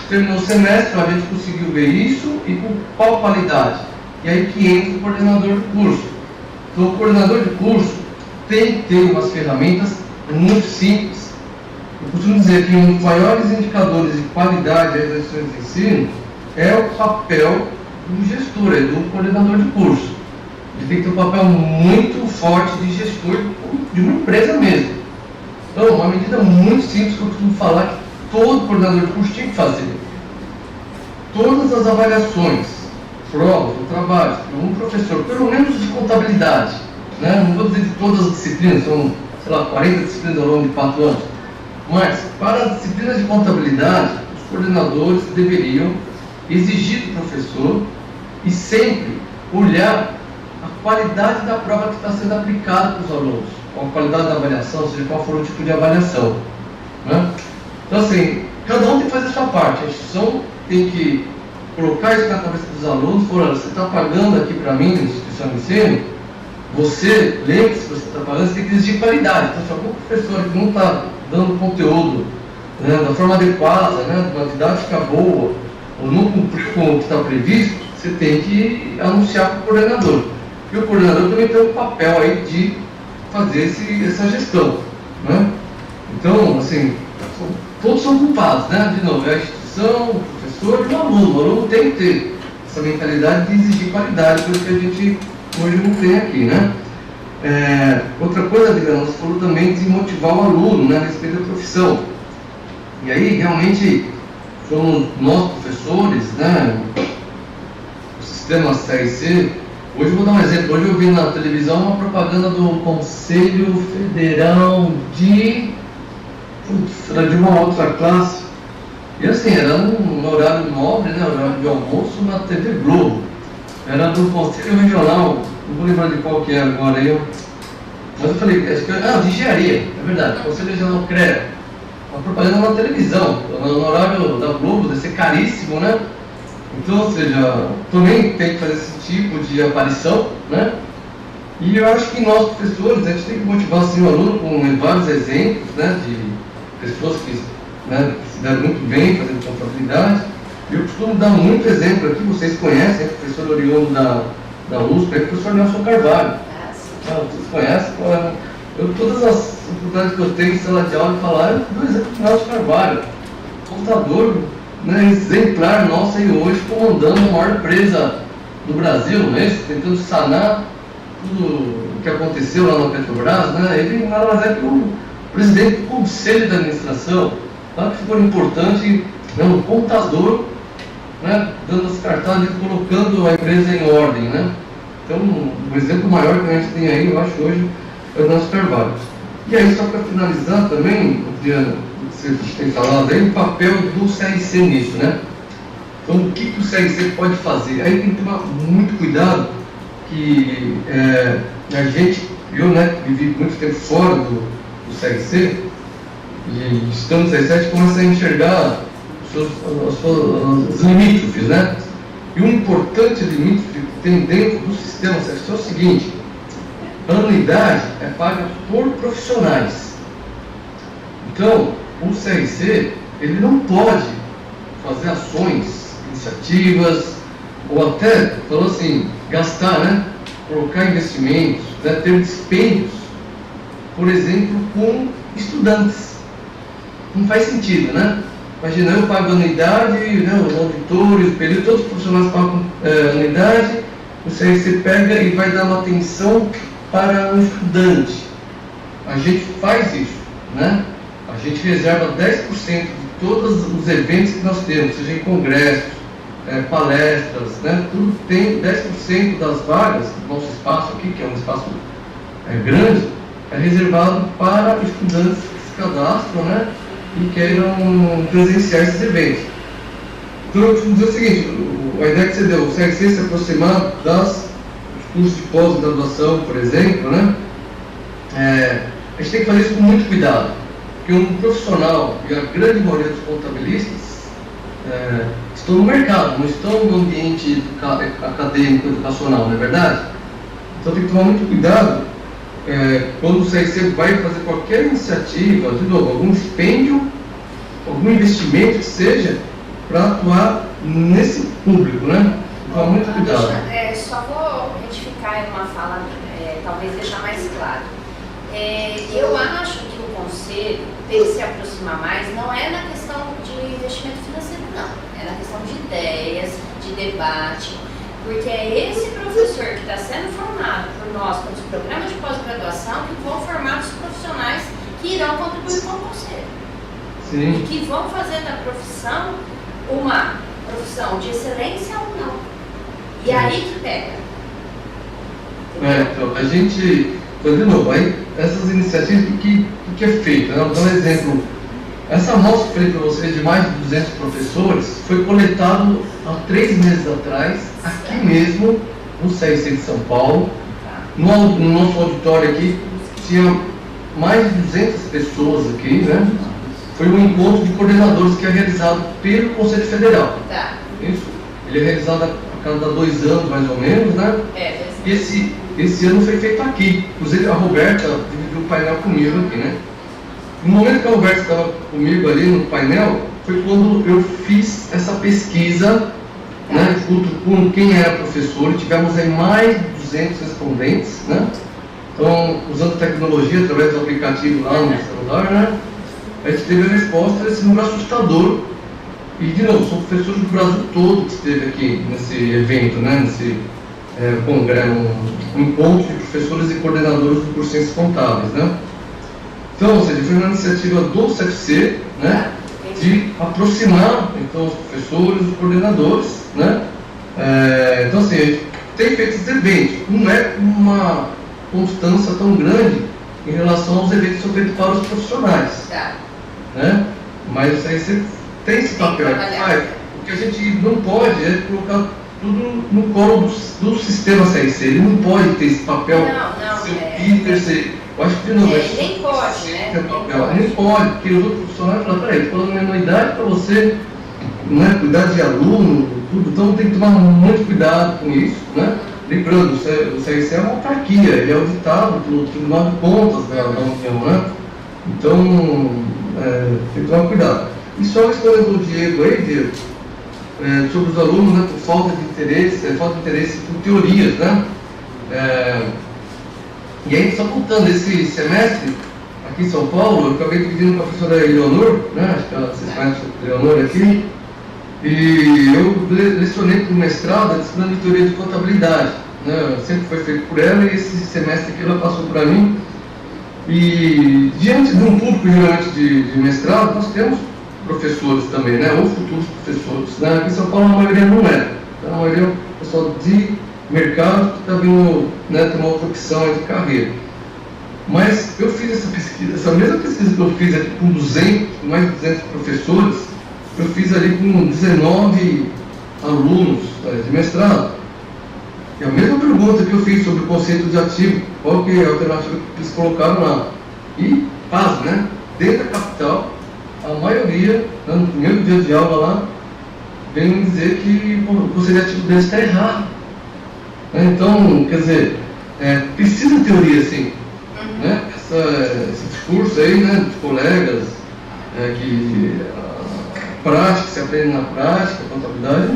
terminou o semestre, a gente conseguiu ver isso e com qual qualidade. E aí que entra o coordenador do curso. Então o coordenador de curso tem que ter umas ferramentas muito simples. Eu costumo dizer que um dos maiores indicadores de qualidade das instituições de ensino é o papel do gestor, do coordenador de curso. Ele tem que ter um papel muito forte de gestor de uma empresa mesmo. Então, uma medida muito simples que eu costumo falar que todo coordenador de curso tinha que fazer. Todas as avaliações, provas, ou trabalhos, por um professor, pelo menos de contabilidade, né? Não vou dizer de todas as disciplinas, são, sei lá, 40 disciplinas ao longo de 4 anos, mas para as disciplinas de contabilidade, os coordenadores deveriam exigir do professor e sempre olhar a qualidade da prova que está sendo aplicada para os alunos, ou a qualidade da avaliação, seja qual for o tipo de avaliação, né? Então, assim, cada um tem que fazer a sua parte. A instituição tem que colocar isso na cabeça dos alunos, falar, você está pagando aqui para mim, na instituição de ensino, você, lembre-se que você está pagando, você tem que exigir qualidade. Então, se algum professor que não está dando conteúdo, né, da forma adequada, né, de uma didática boa, ou não cumpriu com o que está previsto, você tem que anunciar para o coordenador. E o coordenador também tem um papel aí de fazer essa gestão, né? Então, assim, todos são culpados, né? De novo, é a instituição, o professor e o aluno. O aluno tem que ter essa mentalidade de exigir qualidade, coisa que a gente hoje não tem aqui, né? Outra coisa, Adriana, você falou também de motivar o aluno, né, a respeito da profissão. E aí, realmente, somos nós, professores, né, o sistema CRC. Hoje eu vou dar um exemplo. Hoje eu vi na televisão uma propaganda do Conselho Federal era de uma outra classe. E assim, era um horário nobre, né, horário de almoço na TV Globo. Era do Conselho Regional, não vou lembrar de qual que é agora. Mas eu falei, de engenharia, é verdade, Conselho Regional CREA. Uma propaganda na televisão, no horário da Globo, deve ser caríssimo, né? Então, ou seja, também tem que fazer esse tipo de aparição, né? E eu acho que nós, professores, a gente tem que motivar assim, o aluno com vários exemplos, né, de pessoas que, né, se deram muito bem, fazendo contabilidade. E eu costumo dar muito exemplo aqui, vocês conhecem, o professor oriundo da USP, o professor Nelson Carvalho. Vocês conhecem? Todas as oportunidades que eu tenho em sala de aula, falar do exemplo do Nelson Carvalho, contador, né, exemplar nosso aí hoje, comandando a maior empresa do Brasil, né, tentando sanar tudo o que aconteceu lá na Petrobras, né? Ele nada mais é que o presidente do conselho de administração, tá? Que foi importante, né, um contador, né, dando as cartadas e colocando a empresa em ordem, né? Então, o exemplo maior que a gente tem aí, eu acho, hoje, é o nosso Carvalho. E aí, só para finalizar também, Adriana, você tem falado aí, o papel do CRC nisso, né? Então, o que o CRC pode fazer? Aí tem que tomar muito cuidado, que a gente, eu, né, vivi muito tempo fora do CRC, e estando no CRC, a gente começa a enxergar os limítrofes, né? E um importante limítrofe que tem dentro do sistema CRC é o seguinte: a anuidade é paga por profissionais. Então, o CRC, ele não pode fazer ações, iniciativas, ou até, falou assim, gastar, né? Colocar investimentos, né? Ter dispêndios, por exemplo, com estudantes. Não faz sentido, né? Imagina, eu pago anuidade, né? Os auditores, o período, todos os profissionais pagam anuidade, o CRC pega e vai dar uma atenção para um estudante. A gente faz isso, né? A gente reserva 10% de todos os eventos que nós temos, seja em congressos, palestras, né? Tudo tem 10% das vagas do nosso espaço aqui, que é um espaço grande, é reservado para estudantes que se cadastram, né? E queiram presenciar esses eventos. Então, eu costumo dizer o seguinte: a ideia que você deu, o CRC se aproximar dos cursos de pós-graduação, por exemplo, né? A gente tem que fazer isso com muito cuidado, porque um profissional, e a grande maioria dos contabilistas, estão no mercado, não estão no ambiente acadêmico, educacional, não é verdade? Então tem que tomar muito cuidado quando o CRC vai fazer qualquer iniciativa, de novo, algum dispêndio, algum investimento que seja, para atuar nesse público, né? Tomar muito cuidado. Só vou retificar uma fala, talvez deixar mais claro. Eu acho que o conselho tem que se aproximar mais, não é na questão de investimento financeiro, não. É na questão de ideias, de debate, porque é esse professor que está sendo formado por nós, pelos programas de pós-graduação, que vão formar os profissionais que irão contribuir com o conselho. Sim. E que vão fazer da profissão uma profissão de excelência ou não. E aí que pega. Então, a gente, de novo, aí, essas iniciativas, o que é feito? Né? Vou dar um exemplo. Essa amostra que eu falei para vocês de mais de 200 professores foi coletado há 3 meses atrás, aqui mesmo, no CRC de São Paulo. No nosso auditório aqui, tinha mais de 200 pessoas aqui, né? Foi um encontro de coordenadores que é realizado pelo Conselho Federal. Tá. Isso. Ele é realizado a cada 2 anos, mais ou menos, né? E esse ano foi feito aqui. Inclusive, a Roberta dividiu o painel comigo aqui, né? No momento que a Roberta estava comigo ali no painel, foi quando eu fiz essa pesquisa, né, junto com quem era professor. Tivemos aí mais de 200 respondentes, né? Então, usando tecnologia através do aplicativo lá no celular, né? a gente teve a resposta desse número assustador. E, de novo, são professores do Brasil todo que esteve aqui nesse evento, né? Nesse congresso, um encontro de professores e coordenadores do curso de Ciências Contábeis, né? Então, ou seja, foi uma iniciativa do CFC, né? De aproximar, então, os professores, os coordenadores, né? Então, assim, a gente tem feito esses eventos. Não é uma constância tão grande em relação aos eventos que são feitos para os profissionais, né? Mas aí você tem esse papel. O que a gente não pode é colocar tudo no colo do sistema CRC. Ele não pode ter esse papel, eu acho que não. Nem pode, né? Nem pode, porque os outros profissionais falam, peraí, estou dando uma idade para você, né, cuidar de aluno, tudo, então tem que tomar muito cuidado com isso, né? Lembrando, o CRC é uma autarquia, ele é auditado pelo Tribunal de Contas da União, né? Então, tem que tomar cuidado. E só a história do Diego aí, Diego, sobre os alunos, né, por falta de interesse por teorias, né? E aí, só contando, esse semestre, aqui em São Paulo, eu acabei dividindo com a professora Eleonor, né? Acho que vocês conhecem a Eleonor aqui, e eu lecionei para o mestrado a disciplina de teoria de contabilidade, né? Sempre foi feito por ela, e esse semestre aqui ela passou para mim. E diante de um público geralmente de mestrado, nós temos professores também, né? Ou futuros professores, né? Aqui em São Paulo a maioria não é. Então, a maioria é o pessoal de mercado que está vindo, né, ter uma outra opção de carreira. Mas eu fiz essa pesquisa, essa mesma pesquisa que eu fiz aqui com mais de 200 professores, eu fiz ali com 19 alunos de mestrado. E a mesma pergunta que eu fiz sobre o conceito de ativo, qual que é a alternativa que eles colocaram lá. E, pasmo, né? Dentro da capital, a maioria, né, no primeiro dia de aula lá, vem me dizer que o conceito de ativo deles está errado. Então, quer dizer, precisa de teoria, sim. Né? Esse discurso aí, né, dos colegas, prática, se aprende na prática, contabilidade,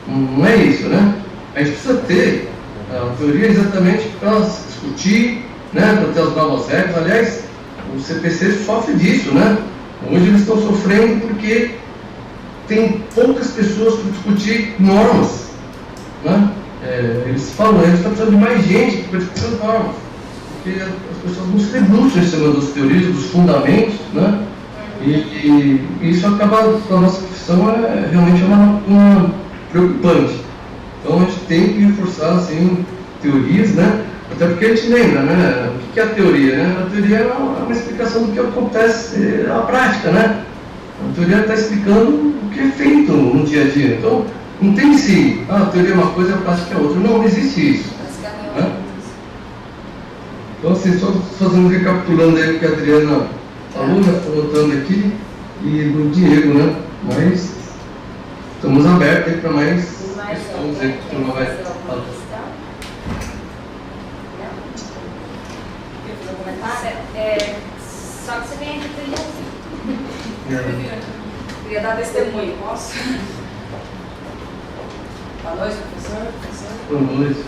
não é isso, né? A gente precisa ter a teoria exatamente para discutir, né, para ter as novas regras. Aliás, o CPC sofre disso, né? Hoje eles estão sofrendo porque tem poucas pessoas para discutir normas, né? Eles falam, eles estão precisando de mais gente para discutir as normas, porque as pessoas não se debruçam em cima das teorias, dos fundamentos, né? E isso acaba, para a nossa profissão, realmente uma preocupante. Então a gente tem que reforçar, assim, teorias, né? Até porque a gente lembra, né? O que é a teoria, né? A teoria é uma explicação do que acontece na prática, né? A teoria está explicando o que é feito no dia a dia. Então, não tem a teoria é uma coisa e a prática é outra. Não existe isso. Né? Então, assim, só fazendo, recapitulando aí o que a Adriana falou, já estou anotando aqui, e do Diego, né? Mas estamos abertos aí para mais questões aí que a turma vai falar. Só que você vem aqui para ele ouvir. Queria dar testemunho, posso? Boa noite, professor. Boa noite.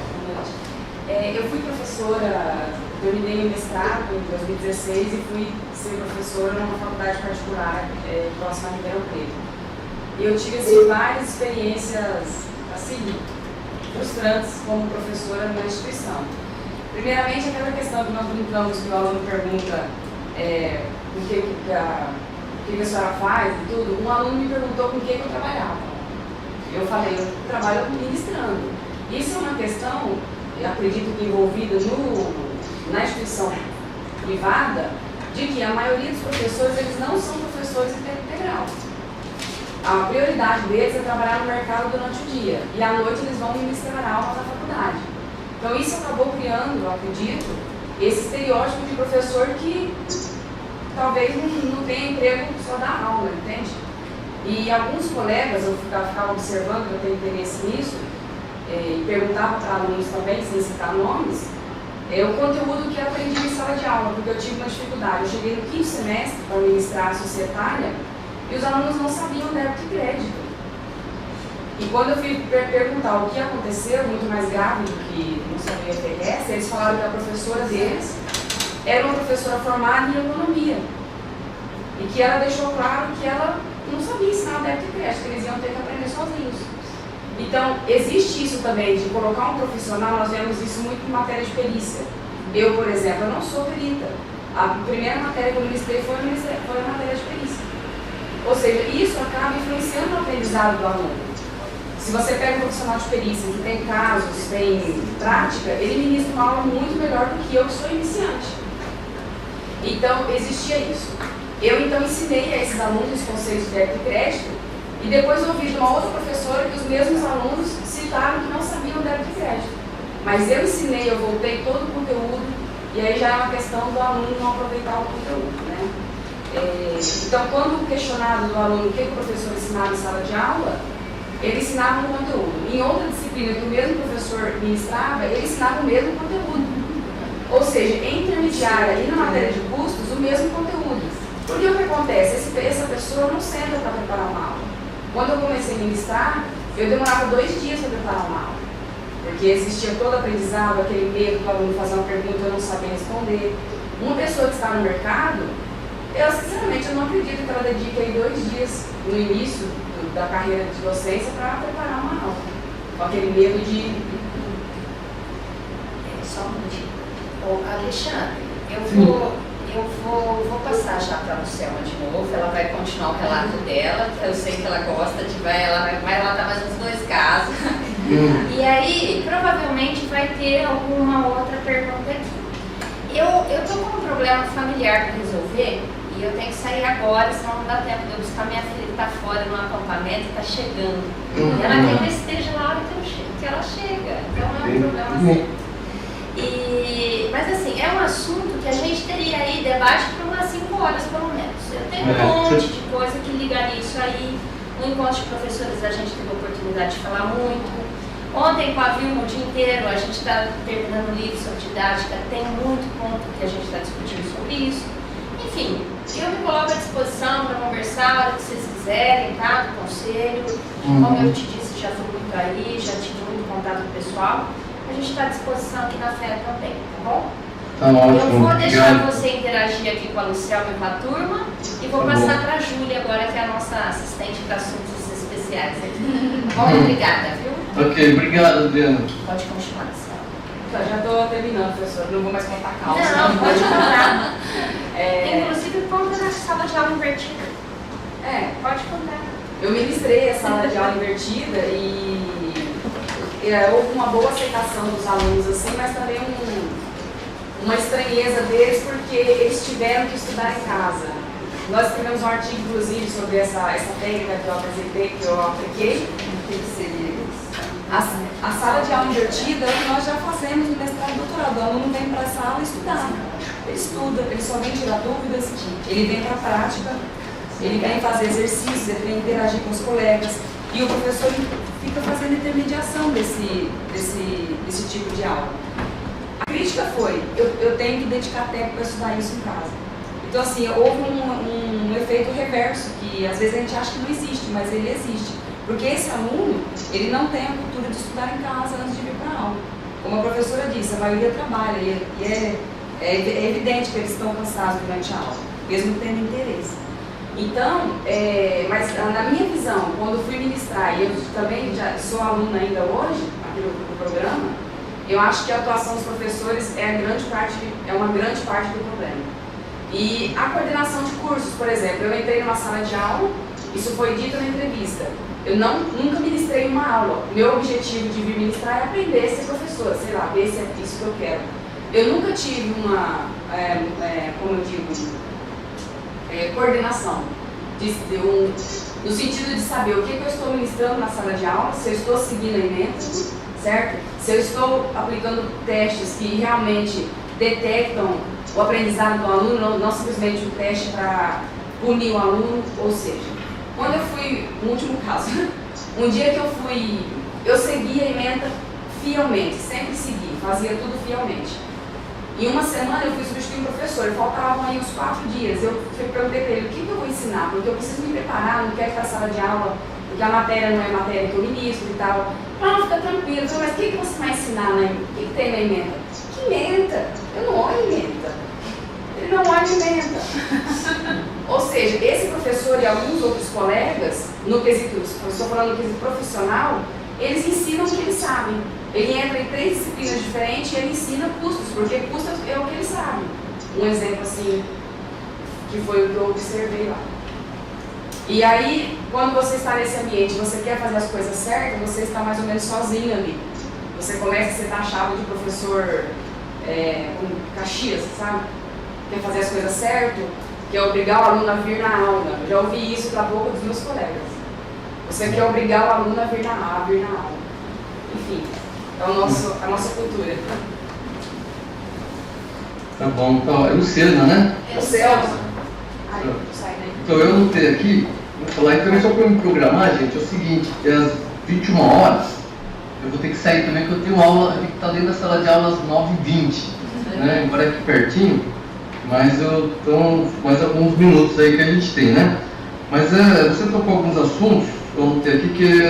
Eu fui professora, terminei o mestrado em 2016 e fui ser professora numa faculdade particular próxima a Ribeirão Preto. E eu tive assim, várias experiências assim, frustrantes como professora na instituição. Primeiramente, aquela questão que nós brincamos, que o aluno pergunta o que a senhora faz e tudo. Um aluno me perguntou com o que eu trabalhava. Eu falei, eu trabalho ministrando. Isso é uma questão, eu acredito que envolvida na instituição privada, de que a maioria dos professores, eles não são professores em tempo integral. A prioridade deles é trabalhar no mercado durante o dia. E à noite eles vão ministrar aula na faculdade. Então isso acabou criando, eu acredito, esse estereótipo de professor que talvez não tenha emprego só da aula, entende? E alguns colegas, eu ficava observando, eu tenho interesse nisso, e perguntava para alunos também, sem citar nomes, o conteúdo que eu aprendi em sala de aula, porque eu tive uma dificuldade. Eu cheguei no 5º semestre para ministrar a societária e os alunos não sabiam débito e crédito. E quando eu fui perguntar o que aconteceu, muito mais grave do que não saber FRS, eles falaram que a professora deles era uma professora formada em economia. e que ela deixou claro que ela não sabia ensinar débito e crédito, que eles iam ter que aprender sozinhos. Então, existe isso também, de colocar um profissional, nós vemos isso muito em matéria de perícia. Eu, por exemplo, eu não sou perita. A primeira matéria que eu ministrei foi a matéria de perícia. Ou seja, isso acaba influenciando o aprendizado do aluno. Se você pega um profissional de perícia que tem casos, tem prática, ele ministra uma aula muito melhor do que eu, que sou iniciante. Então, existia isso. Eu, então, ensinei a esses alunos os conceitos de débito e crédito, e depois ouvi de uma outra professora que os mesmos alunos citaram que não sabiam débito e crédito. Mas eu ensinei, eu voltei todo o conteúdo, e aí já é uma questão do aluno não aproveitar o conteúdo, né? Então, quando questionado do aluno o que o professor ensinava em sala de aula, ele ensinava um conteúdo. Em outra disciplina que o mesmo professor ministrava, ele ensinava o mesmo conteúdo. Ou seja, em intermediária e na matéria de custos, o mesmo conteúdo. Porque o que acontece? Essa pessoa não senta para preparar uma aula. Quando eu comecei a ministrar, eu demorava 2 dias para preparar uma aula. Porque existia todo aprendizado, aquele medo do aluno fazer uma pergunta e eu não sabia responder. Uma pessoa que está no mercado, eu sinceramente eu não acredito que ela dedique aí 2 dias no início da carreira de docência para preparar uma aula. Com aquele medo de... Só um minutinho. Ô, Alexandre, eu vou passar já para a Luciana de novo, ela vai continuar o relato dela, que eu sei que ela gosta de ela vai relatar mais uns 2 casos. E aí, provavelmente vai ter alguma outra pergunta aqui. Eu tô com um problema familiar para resolver e eu tenho que sair agora, senão não dá tempo de eu buscar minha filha que está fora no acampamento e está chegando. E ela quer que esteja na hora que ela chega. Então é um problema assim. Mas assim, é um assunto que a gente teria aí debate por umas 5 horas pelo menos. Eu tenho um monte de coisa que ligaria isso aí. No encontro de professores a gente teve a oportunidade de falar muito. Ontem com a Vilma o dia inteiro, a gente está terminando o livro sobre didática, tem muito ponto que a gente está discutindo sobre isso. Enfim, eu me coloco à disposição para conversar a hora que vocês quiserem, tá? Do conselho. Como eu te disse, já fui muito aí, já tive muito contato com o pessoal. A gente está à disposição aqui na FEA também, tá bom? Tá ótimo. Eu vou deixar Obrigado. você interagir aqui com a Luciana e com a turma e vou passar para a Júlia agora, que é a nossa assistente para assuntos especiais aqui. Bom, obrigada, viu? Ok, obrigado, Adriana. Pode continuar, Luciana. Eu já estou terminando, professor, não vou mais contar calma. Não, pode contar. Inclusive, conta na sala de aula invertida. Pode contar. Eu ministrei a sala de aula invertida e houve uma boa aceitação dos alunos, assim, mas também uma estranheza deles, porque eles tiveram que estudar em casa. Nós tivemos um artigo, inclusive, sobre essa técnica que eu apresentei, que eu apliquei. O que seria isso? A sala de aula invertida, nós já fazemos no mestrado e doutorado. O aluno vem para a sala estudar. Ele estuda, ele só vem tirar dúvidas, ele vem para a prática, ele vem fazer exercícios, ele vem interagir com os colegas. E o professor fica fazendo intermediação desse tipo de aula. A crítica foi, eu tenho que dedicar tempo para estudar isso em casa. Então, assim, houve um efeito reverso, que às vezes a gente acha que não existe, mas ele existe. Porque esse aluno, ele não tem a cultura de estudar em casa antes de vir para a aula. Como a professora disse, a maioria trabalha e é evidente que eles estão cansados durante a aula, mesmo tendo interesse. Então, mas na minha visão, quando eu fui ministrar, e eu também já sou aluna ainda hoje, aqui no programa, eu acho que a atuação dos professores é uma grande parte do problema. E a coordenação de cursos, por exemplo, eu entrei numa sala de aula, isso foi dito na entrevista, eu nunca ministrei uma aula. Meu objetivo de vir ministrar é aprender a ser professora, sei lá, ver se é isso que eu quero. Eu nunca tive uma, como eu digo, coordenação, no sentido de saber o que eu estou ministrando na sala de aula, se eu estou seguindo a ementa, certo? Se eu estou aplicando testes que realmente detectam o aprendizado do aluno, não simplesmente um teste para punir o aluno, ou seja, quando eu fui, no último caso, um dia que eu segui a ementa fielmente, sempre segui, fazia tudo fielmente. Em uma semana eu fui substituir um professor, faltavam aí uns 4 dias, eu perguntei para ele o que eu vou ensinar, porque eu preciso me preparar, não quero ir para a sala de aula, porque a matéria não é matéria que eu ministro e tal. Não, fica tranquilo, mas o que você vai ensinar, né? O que tem na ementa? Que ementa? Eu não olho ementa. Ele não olha alimenta. Ou seja, esse professor e alguns outros colegas, no quesito, eu estou falando no quesito profissional, eles ensinam o que eles sabem. Ele entra em 3 disciplinas diferentes e ele ensina custos, porque custos é o que ele sabe. Um exemplo assim, que foi o que eu observei lá. E aí, quando você está nesse ambiente, você quer fazer as coisas certas, você está mais ou menos sozinho ali. Você começa a ser taxado de professor com Caxias, sabe? Quer fazer as coisas certas, quer obrigar o aluno a vir na aula. Eu já ouvi isso da boca dos meus colegas. Você quer obrigar o aluno a vir na aula. Enfim, é a nossa cultura. Tá bom, então é Luciana, né? O Celso. Ai, sai daí. Então eu anotei aqui, vou falar, então só para me programar, gente, é o seguinte, é às 21 horas, eu vou ter que sair também, porque eu tenho aula, eu tenho que estar dentro da sala de aula às 9h20, né? Embora é aqui pertinho, mas então, mais alguns minutos aí que a gente tem, né? Mas você tocou alguns assuntos, eu anotei aqui, que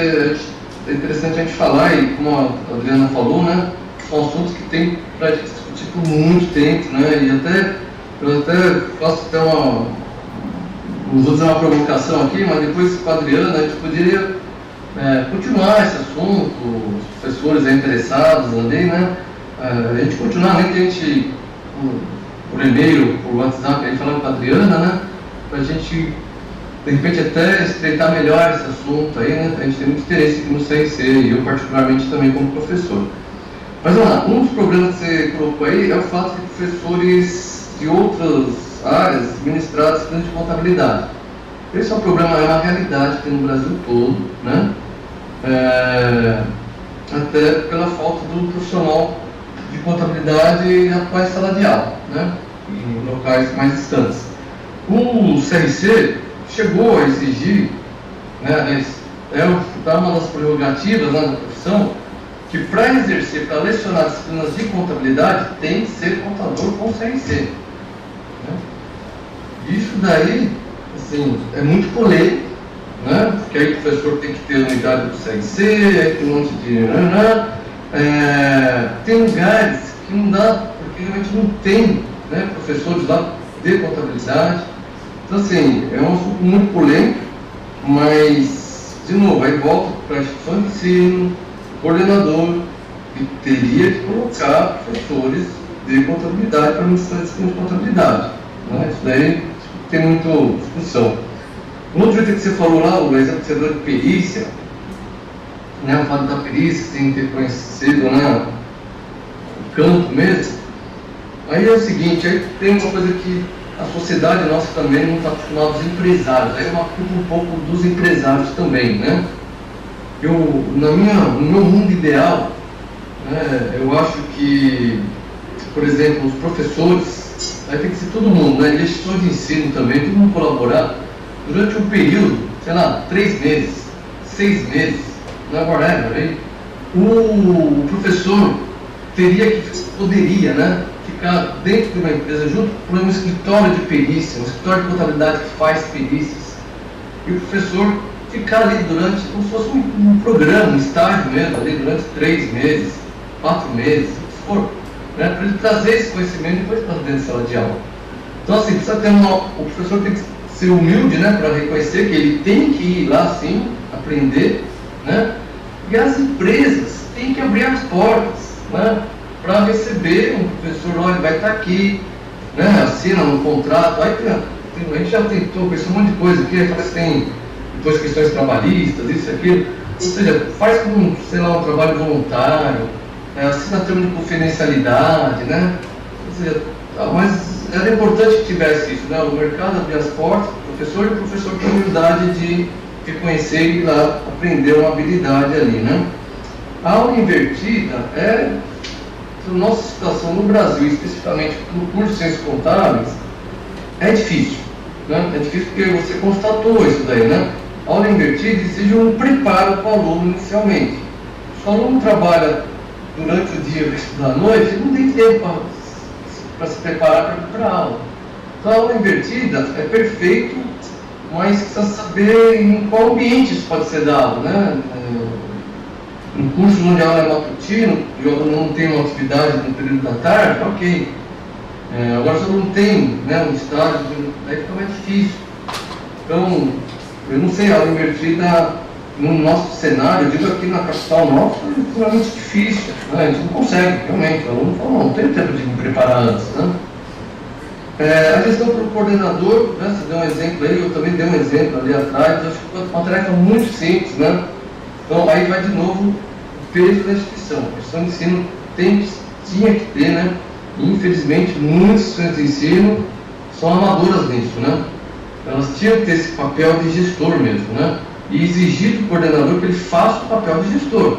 é interessante a gente falar, e como a Adriana falou, né? São assuntos que tem para gente discutir por muito tempo, né? E eu até posso ter não vou dizer uma provocação aqui, mas depois com a Adriana a gente poderia continuar esse assunto, os professores interessados ali, né? A gente continuar, nem que a gente, por e-mail, por WhatsApp, a gente falar com a Adriana, né? Para a gente, de repente, até estreitar melhor esse assunto aí, né? A gente tem muito interesse aqui no CRC, e eu particularmente também como professor. Mas vamos lá, um dos problemas que você colocou aí é o fato de professores de outras áreas ministradas estudantes de contabilidade. Esse é um problema, é uma realidade que tem no Brasil todo, né? Até pela falta do profissional de contabilidade em atuais sala de aula, né? Em locais mais distantes. O CRC chegou a exigir, né, uma das prerrogativas, né, da profissão, que para exercer, para lecionar disciplinas de contabilidade, tem que ser contador com CRC. Né? Isso daí, assim, é muito polêmico, né? Porque aí o professor tem que ter a unidade do CRC, aí tem um monte de... tem lugares que não dá, porque realmente não tem, né, professores lá de contabilidade. Então, assim, é um assunto muito polêmico, mas, de novo, aí volta para a instituição de ensino, coordenador, que teria que colocar professores de contabilidade para ministrar disciplina de contabilidade. Né? Isso daí tem muita discussão. Um outro item que você falou lá, o exemplo que você deu de perícia, né, o fato da perícia, sem ter conhecido, né, o campo mesmo. Aí é o seguinte, aí tem uma coisa que a sociedade nossa também não está acostumada aos empresários, aí é uma culpa um pouco dos empresários também, né? No meu mundo ideal, né, eu acho que, por exemplo, os professores, aí tem que ser todo mundo, né, gestores de ensino também, todo mundo colaborar, durante um período, sei lá, 3 meses, 6 meses, whatever, aí, o professor poderia, né, ficar dentro de uma empresa, junto com um escritório de perícia, um escritório de contabilidade que faz perícias, e o professor ficar ali durante, como se fosse um programa, um estágio mesmo, ali durante 3 meses, 4 meses, o que for, né, para ele trazer esse conhecimento depois para dentro da sala de aula. Então, assim, precisa ter o professor tem que ser humilde, né, para reconhecer que ele tem que ir lá, sim, aprender, né, e as empresas têm que abrir as portas, né, para receber um professor, olha, vai estar aqui, né, assina um contrato, aí a gente já tentou conhecer um monte de coisa aqui, parece que tem depois questões trabalhistas, isso e aquilo, ou seja, faz como, sei lá, um trabalho voluntário, assina termo de confidencialidade, né, ou seja, mas era importante que tivesse isso, né, o mercado abrir as portas, o professor ter a humildade de reconhecer e ir lá aprender uma habilidade ali, né. A aula invertida a nossa situação no Brasil, especificamente no curso de Ciências Contábeis, é difícil, né? É difícil porque você constatou isso daí, né? A aula invertida exige um preparo para o aluno inicialmente. Se o aluno trabalha durante o dia para estudar à noite, ele não tem tempo para se preparar para a aula. Então a aula invertida é perfeito, mas precisa saber em qual ambiente isso pode ser dado, né? Um curso onde a aula é matutino e o aluno não tem uma atividade no período da tarde, ok. Agora, se eu não tenho, né, um estágio, aí fica mais difícil. Então, eu não sei, a aula invertida no nosso cenário, eu digo aqui na capital nossa, é extremamente difícil, né? A gente não consegue, realmente. O aluno fala, não tenho tempo de me preparar antes, né? A gestão para o coordenador, né, você deu um exemplo aí, eu também dei um exemplo ali atrás, eu acho que é uma tarefa muito simples, né? Então, aí vai de novo o peso da instituição. A instituição de ensino tinha que ter, né? Infelizmente, muitas instituições de ensino são amadoras nisso, né? Elas tinham que ter esse papel de gestor mesmo, né? E exigir do coordenador que ele faça o papel de gestor.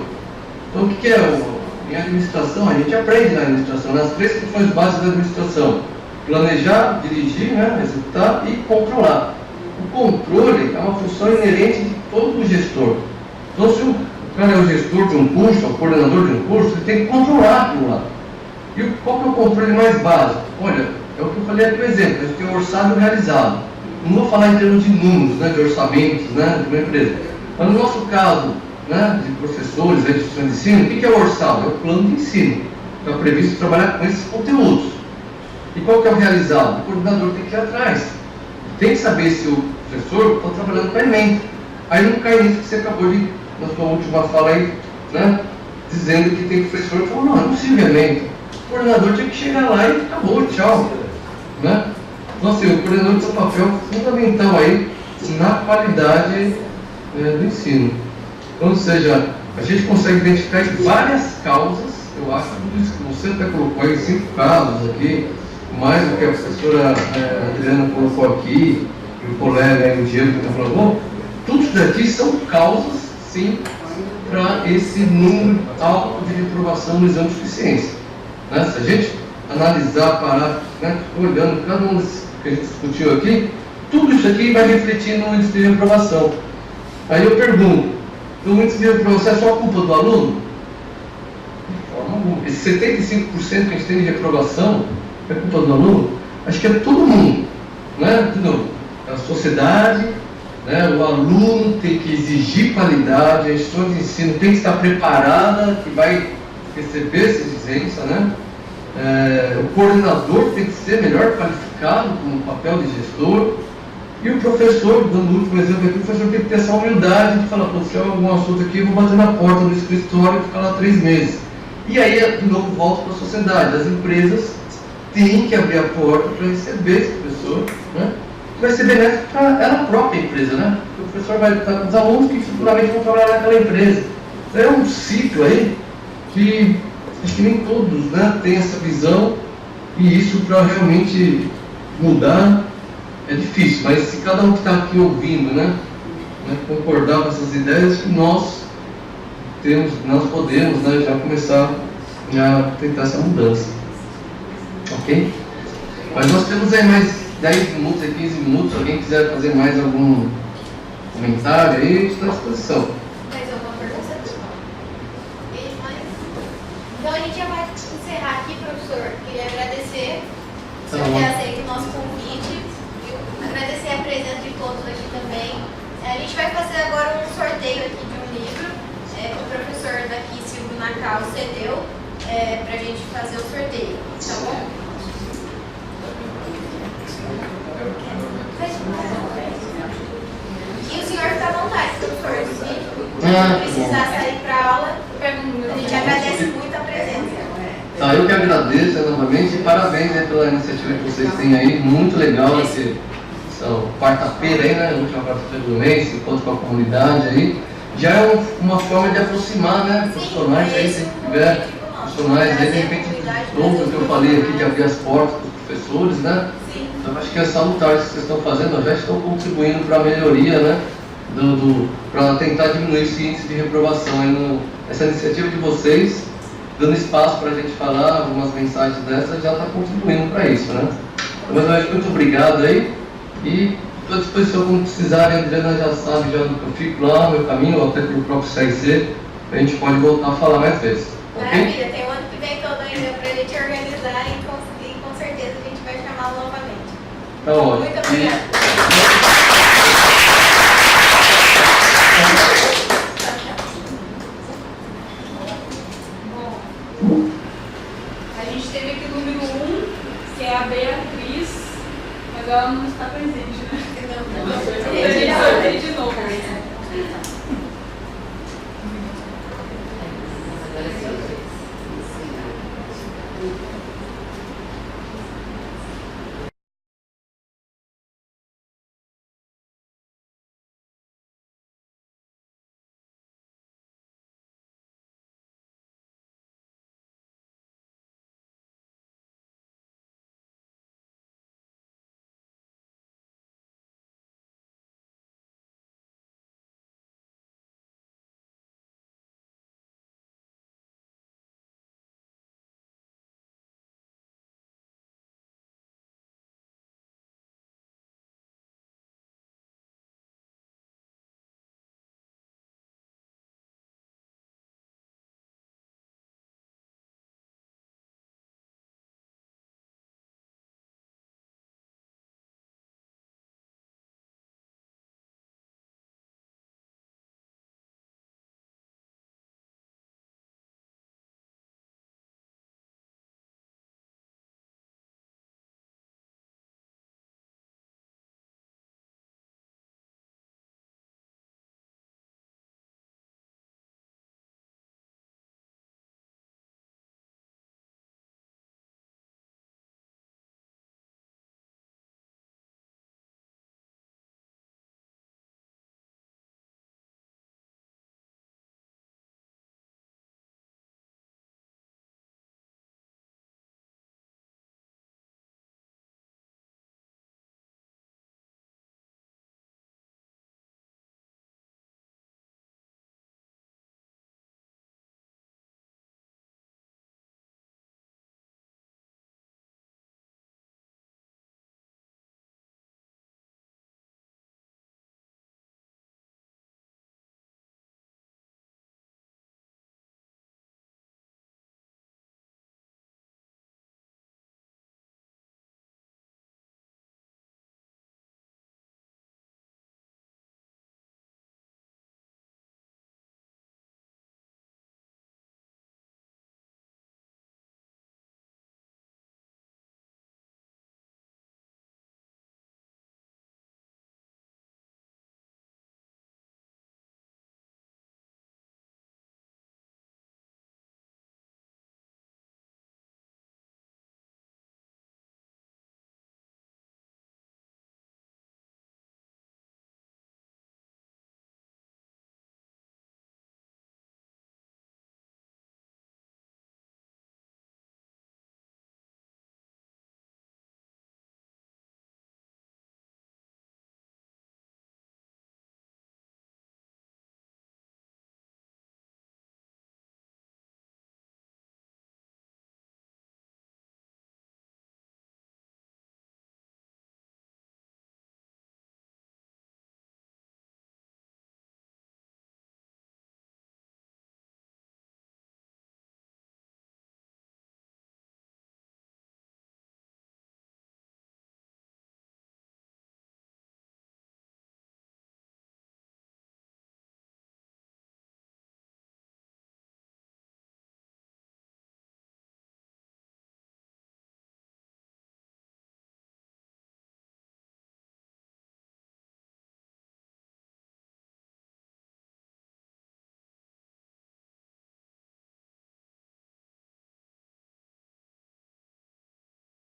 Então, o que é em administração? A gente aprende na administração, nas 3 funções básicas da administração: planejar, dirigir, né? Executar e controlar. O controle é uma função inerente de todo o gestor. Então, se o cara é o gestor de um curso, é o coordenador de um curso, ele tem que controlar aquilo lá. E qual que é o controle mais básico? Olha, é o que eu falei aqui no exemplo, a gente tem o orçado realizado. Não vou falar em termos de números, né, de orçamentos, né, de uma empresa. Mas no nosso caso, né, de professores, de instituições de ensino, o que é o orçado? É o plano de ensino. Está previsto trabalhar com esses conteúdos. E qual que é o realizado? O coordenador tem que ir atrás. Tem que saber se o professor está trabalhando com a emenda. Aí não cai nisso que você acabou de, na sua última fala aí, né, dizendo que tem professor que falou, não, é possível emenda. O coordenador tinha que chegar lá e acabou, tchau. Né? Então, assim, o coordenador tem um papel fundamental aí na qualidade do ensino. Então, ou seja, a gente consegue identificar várias causas, eu acho, tudo isso que você até colocou aí, 5 casos aqui, mais do que a professora Adriana colocou aqui, e o colega aí, o Diego, que falou, tudo isso daqui são causas, sim, para esse número alto de reprovação no exame de eficiência. Né? Se a gente analisar, parar, né, olhando cada um desses que a gente discutiu aqui, tudo isso aqui vai refletir no índice de reprovação. Aí eu pergunto, o índice de reprovação é só culpa do aluno? De forma alguma. Esse 75% que a gente tem de reprovação é culpa do aluno? Acho que é todo mundo, né? De novo, a sociedade, né, o aluno tem que exigir qualidade, a instituição de ensino tem que estar preparada, que vai receber essa exigência, né? O coordenador tem que ser melhor qualificado com o papel de gestor, e o professor, dando o último exemplo aqui, o professor tem que ter essa humildade de falar, pô, se tiver algum assunto aqui, eu vou bater na porta do escritório e ficar lá 3 meses. E aí, de novo, volta para a sociedade. As empresas têm que abrir a porta para receber esse professor, né? Que vai ser benéfico para ela própria empresa, né? Porque o professor vai estar com os alunos que futuramente vão trabalhar naquela empresa. Então, é um ciclo aí que acho que nem todos, né, têm essa visão, e isso para realmente mudar é difícil, mas se cada um que está aqui ouvindo, né, concordar com essas ideias, nós podemos, né, já começar a tentar essa mudança. Ok? Mas nós temos aí mais 10 minutos, 15 minutos, se alguém quiser fazer mais algum comentário aí, está à disposição. Então a gente já vai encerrar aqui, professor. Queria agradecer por ter aceito o nosso convite, agradecer a presença de todos aqui também. A gente vai fazer agora um sorteio aqui de um livro, que o professor daqui, Silvio Nacal, cedeu para a gente fazer o sorteio, tá bom? E o senhor fica à vontade, professor, se precisar sair para a aula, a gente agradece muito a presença. Eu que agradeço novamente e parabéns pela iniciativa que vocês têm aí, muito legal essa quarta-feira aí, né, a última quarta-feira do mês, encontro com a comunidade aí, já é uma forma de aproximar, né, profissionais aí, se tiver profissionais aí, de repente, todos que eu falei aqui, de abrir as portas para os professores, né, então acho que é salutar isso que vocês estão fazendo, já estão contribuindo para a melhoria, né, para tentar diminuir esse índice de reprovação aí, essa iniciativa de vocês, dando espaço para a gente falar algumas mensagens dessas, já está contribuindo para isso, né? Mas eu acho muito obrigado aí, e estou à disposição quando precisarem. A Adriana já sabe já do que eu fico lá, no meu caminho, ou até pelo próprio CIC, a gente pode voltar a falar mais vezes. Okay? Maravilha, tem um ano que vem todo ainda para a gente organizar e com certeza a gente vai chamá-lo novamente. Tá ótimo. Muito obrigada. A gente teve aqui o número 1, que é a Portugal não está presente, né? Não, De novo.